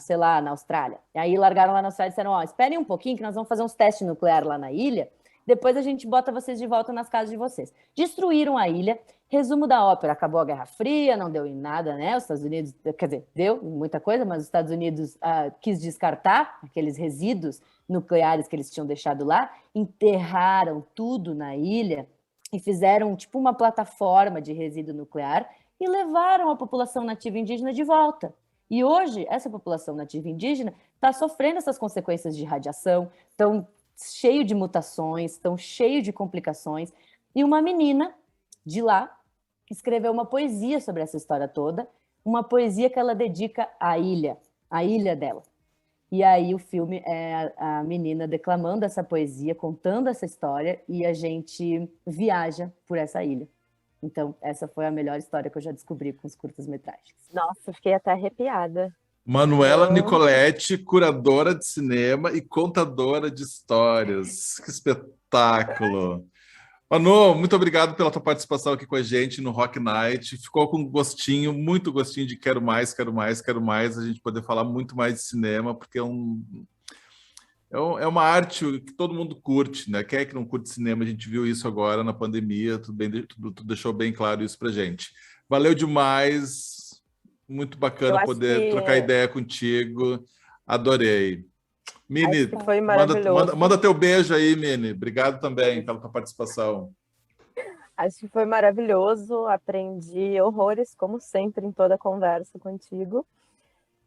Austrália. E aí largaram lá na Austrália e disseram, esperem um pouquinho que nós vamos fazer uns testes nucleares lá na ilha, depois a gente bota vocês de volta nas casas de vocês. Destruíram a ilha. Resumo da ópera, acabou a Guerra Fria, não deu em nada, né? Os Estados Unidos, quer dizer, deu muita coisa, mas os Estados Unidos quis descartar aqueles resíduos nucleares que eles tinham deixado lá, enterraram tudo na ilha e fizeram tipo uma plataforma de resíduo nuclear e levaram a população nativa indígena de volta. E hoje, essa população nativa indígena está sofrendo essas consequências de radiação, estão cheio de mutações, estão cheio de complicações. E uma menina de lá escreveu uma poesia sobre essa história toda, uma poesia que ela dedica à ilha dela. E aí o filme é a menina declamando essa poesia, contando essa história, e a gente viaja por essa ilha. Então, essa foi a melhor história que eu já descobri com os curtas-metragens. Nossa, fiquei até arrepiada. Manuela Nicoletti, curadora de cinema e contadora de histórias. Que espetáculo! Manu, muito obrigado pela tua participação aqui com a gente no Rock Night. Ficou com gostinho, muito gostinho de quero mais, quero mais, quero mais. A gente poder falar muito mais de cinema, porque é uma arte que todo mundo curte, né? Quem é que não curte cinema? A gente viu isso agora na pandemia, tu deixou bem claro isso pra gente. Valeu demais, muito bacana poder trocar ideia contigo, adorei. Mini, foi maravilhoso. Manda teu beijo aí, Mini. Obrigado também pela tua participação. Acho que foi maravilhoso, aprendi horrores, como sempre, em toda conversa contigo.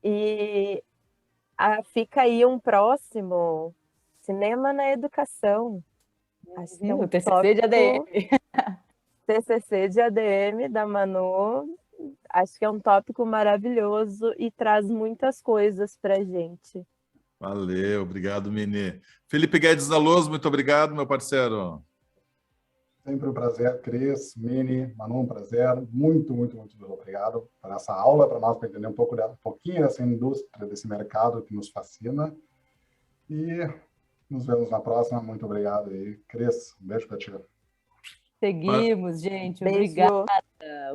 E fica aí um próximo Cinema na Educação. Acho que é um TCC de ADM. TCC de ADM da Manu. Acho que é um tópico maravilhoso e traz muitas coisas para a gente. Valeu, obrigado, Mini. Felipe Guedes da Luz, muito obrigado, meu parceiro. Sempre um prazer, Cris, Mini, Manu, um prazer. Muito, muito, muito obrigado por essa aula, para nós, para entender um pouquinho dessa indústria, desse mercado que nos fascina. E nos vemos na próxima. Muito obrigado aí. Cris, um beijo para ti. Seguimos, gente.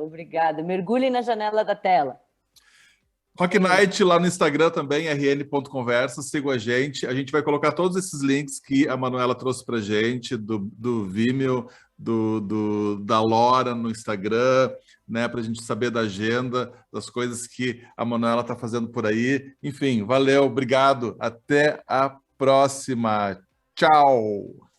Obrigada. Mergulhem na janela da tela. Rock Night lá no Instagram também, rn.conversas, sigam a gente. A gente vai colocar todos esses links que a Manuela trouxe pra gente, do Vimeo, da Lora no Instagram, né, pra gente saber da agenda, das coisas que a Manuela tá fazendo por aí. Enfim, valeu, obrigado, até a próxima. Tchau!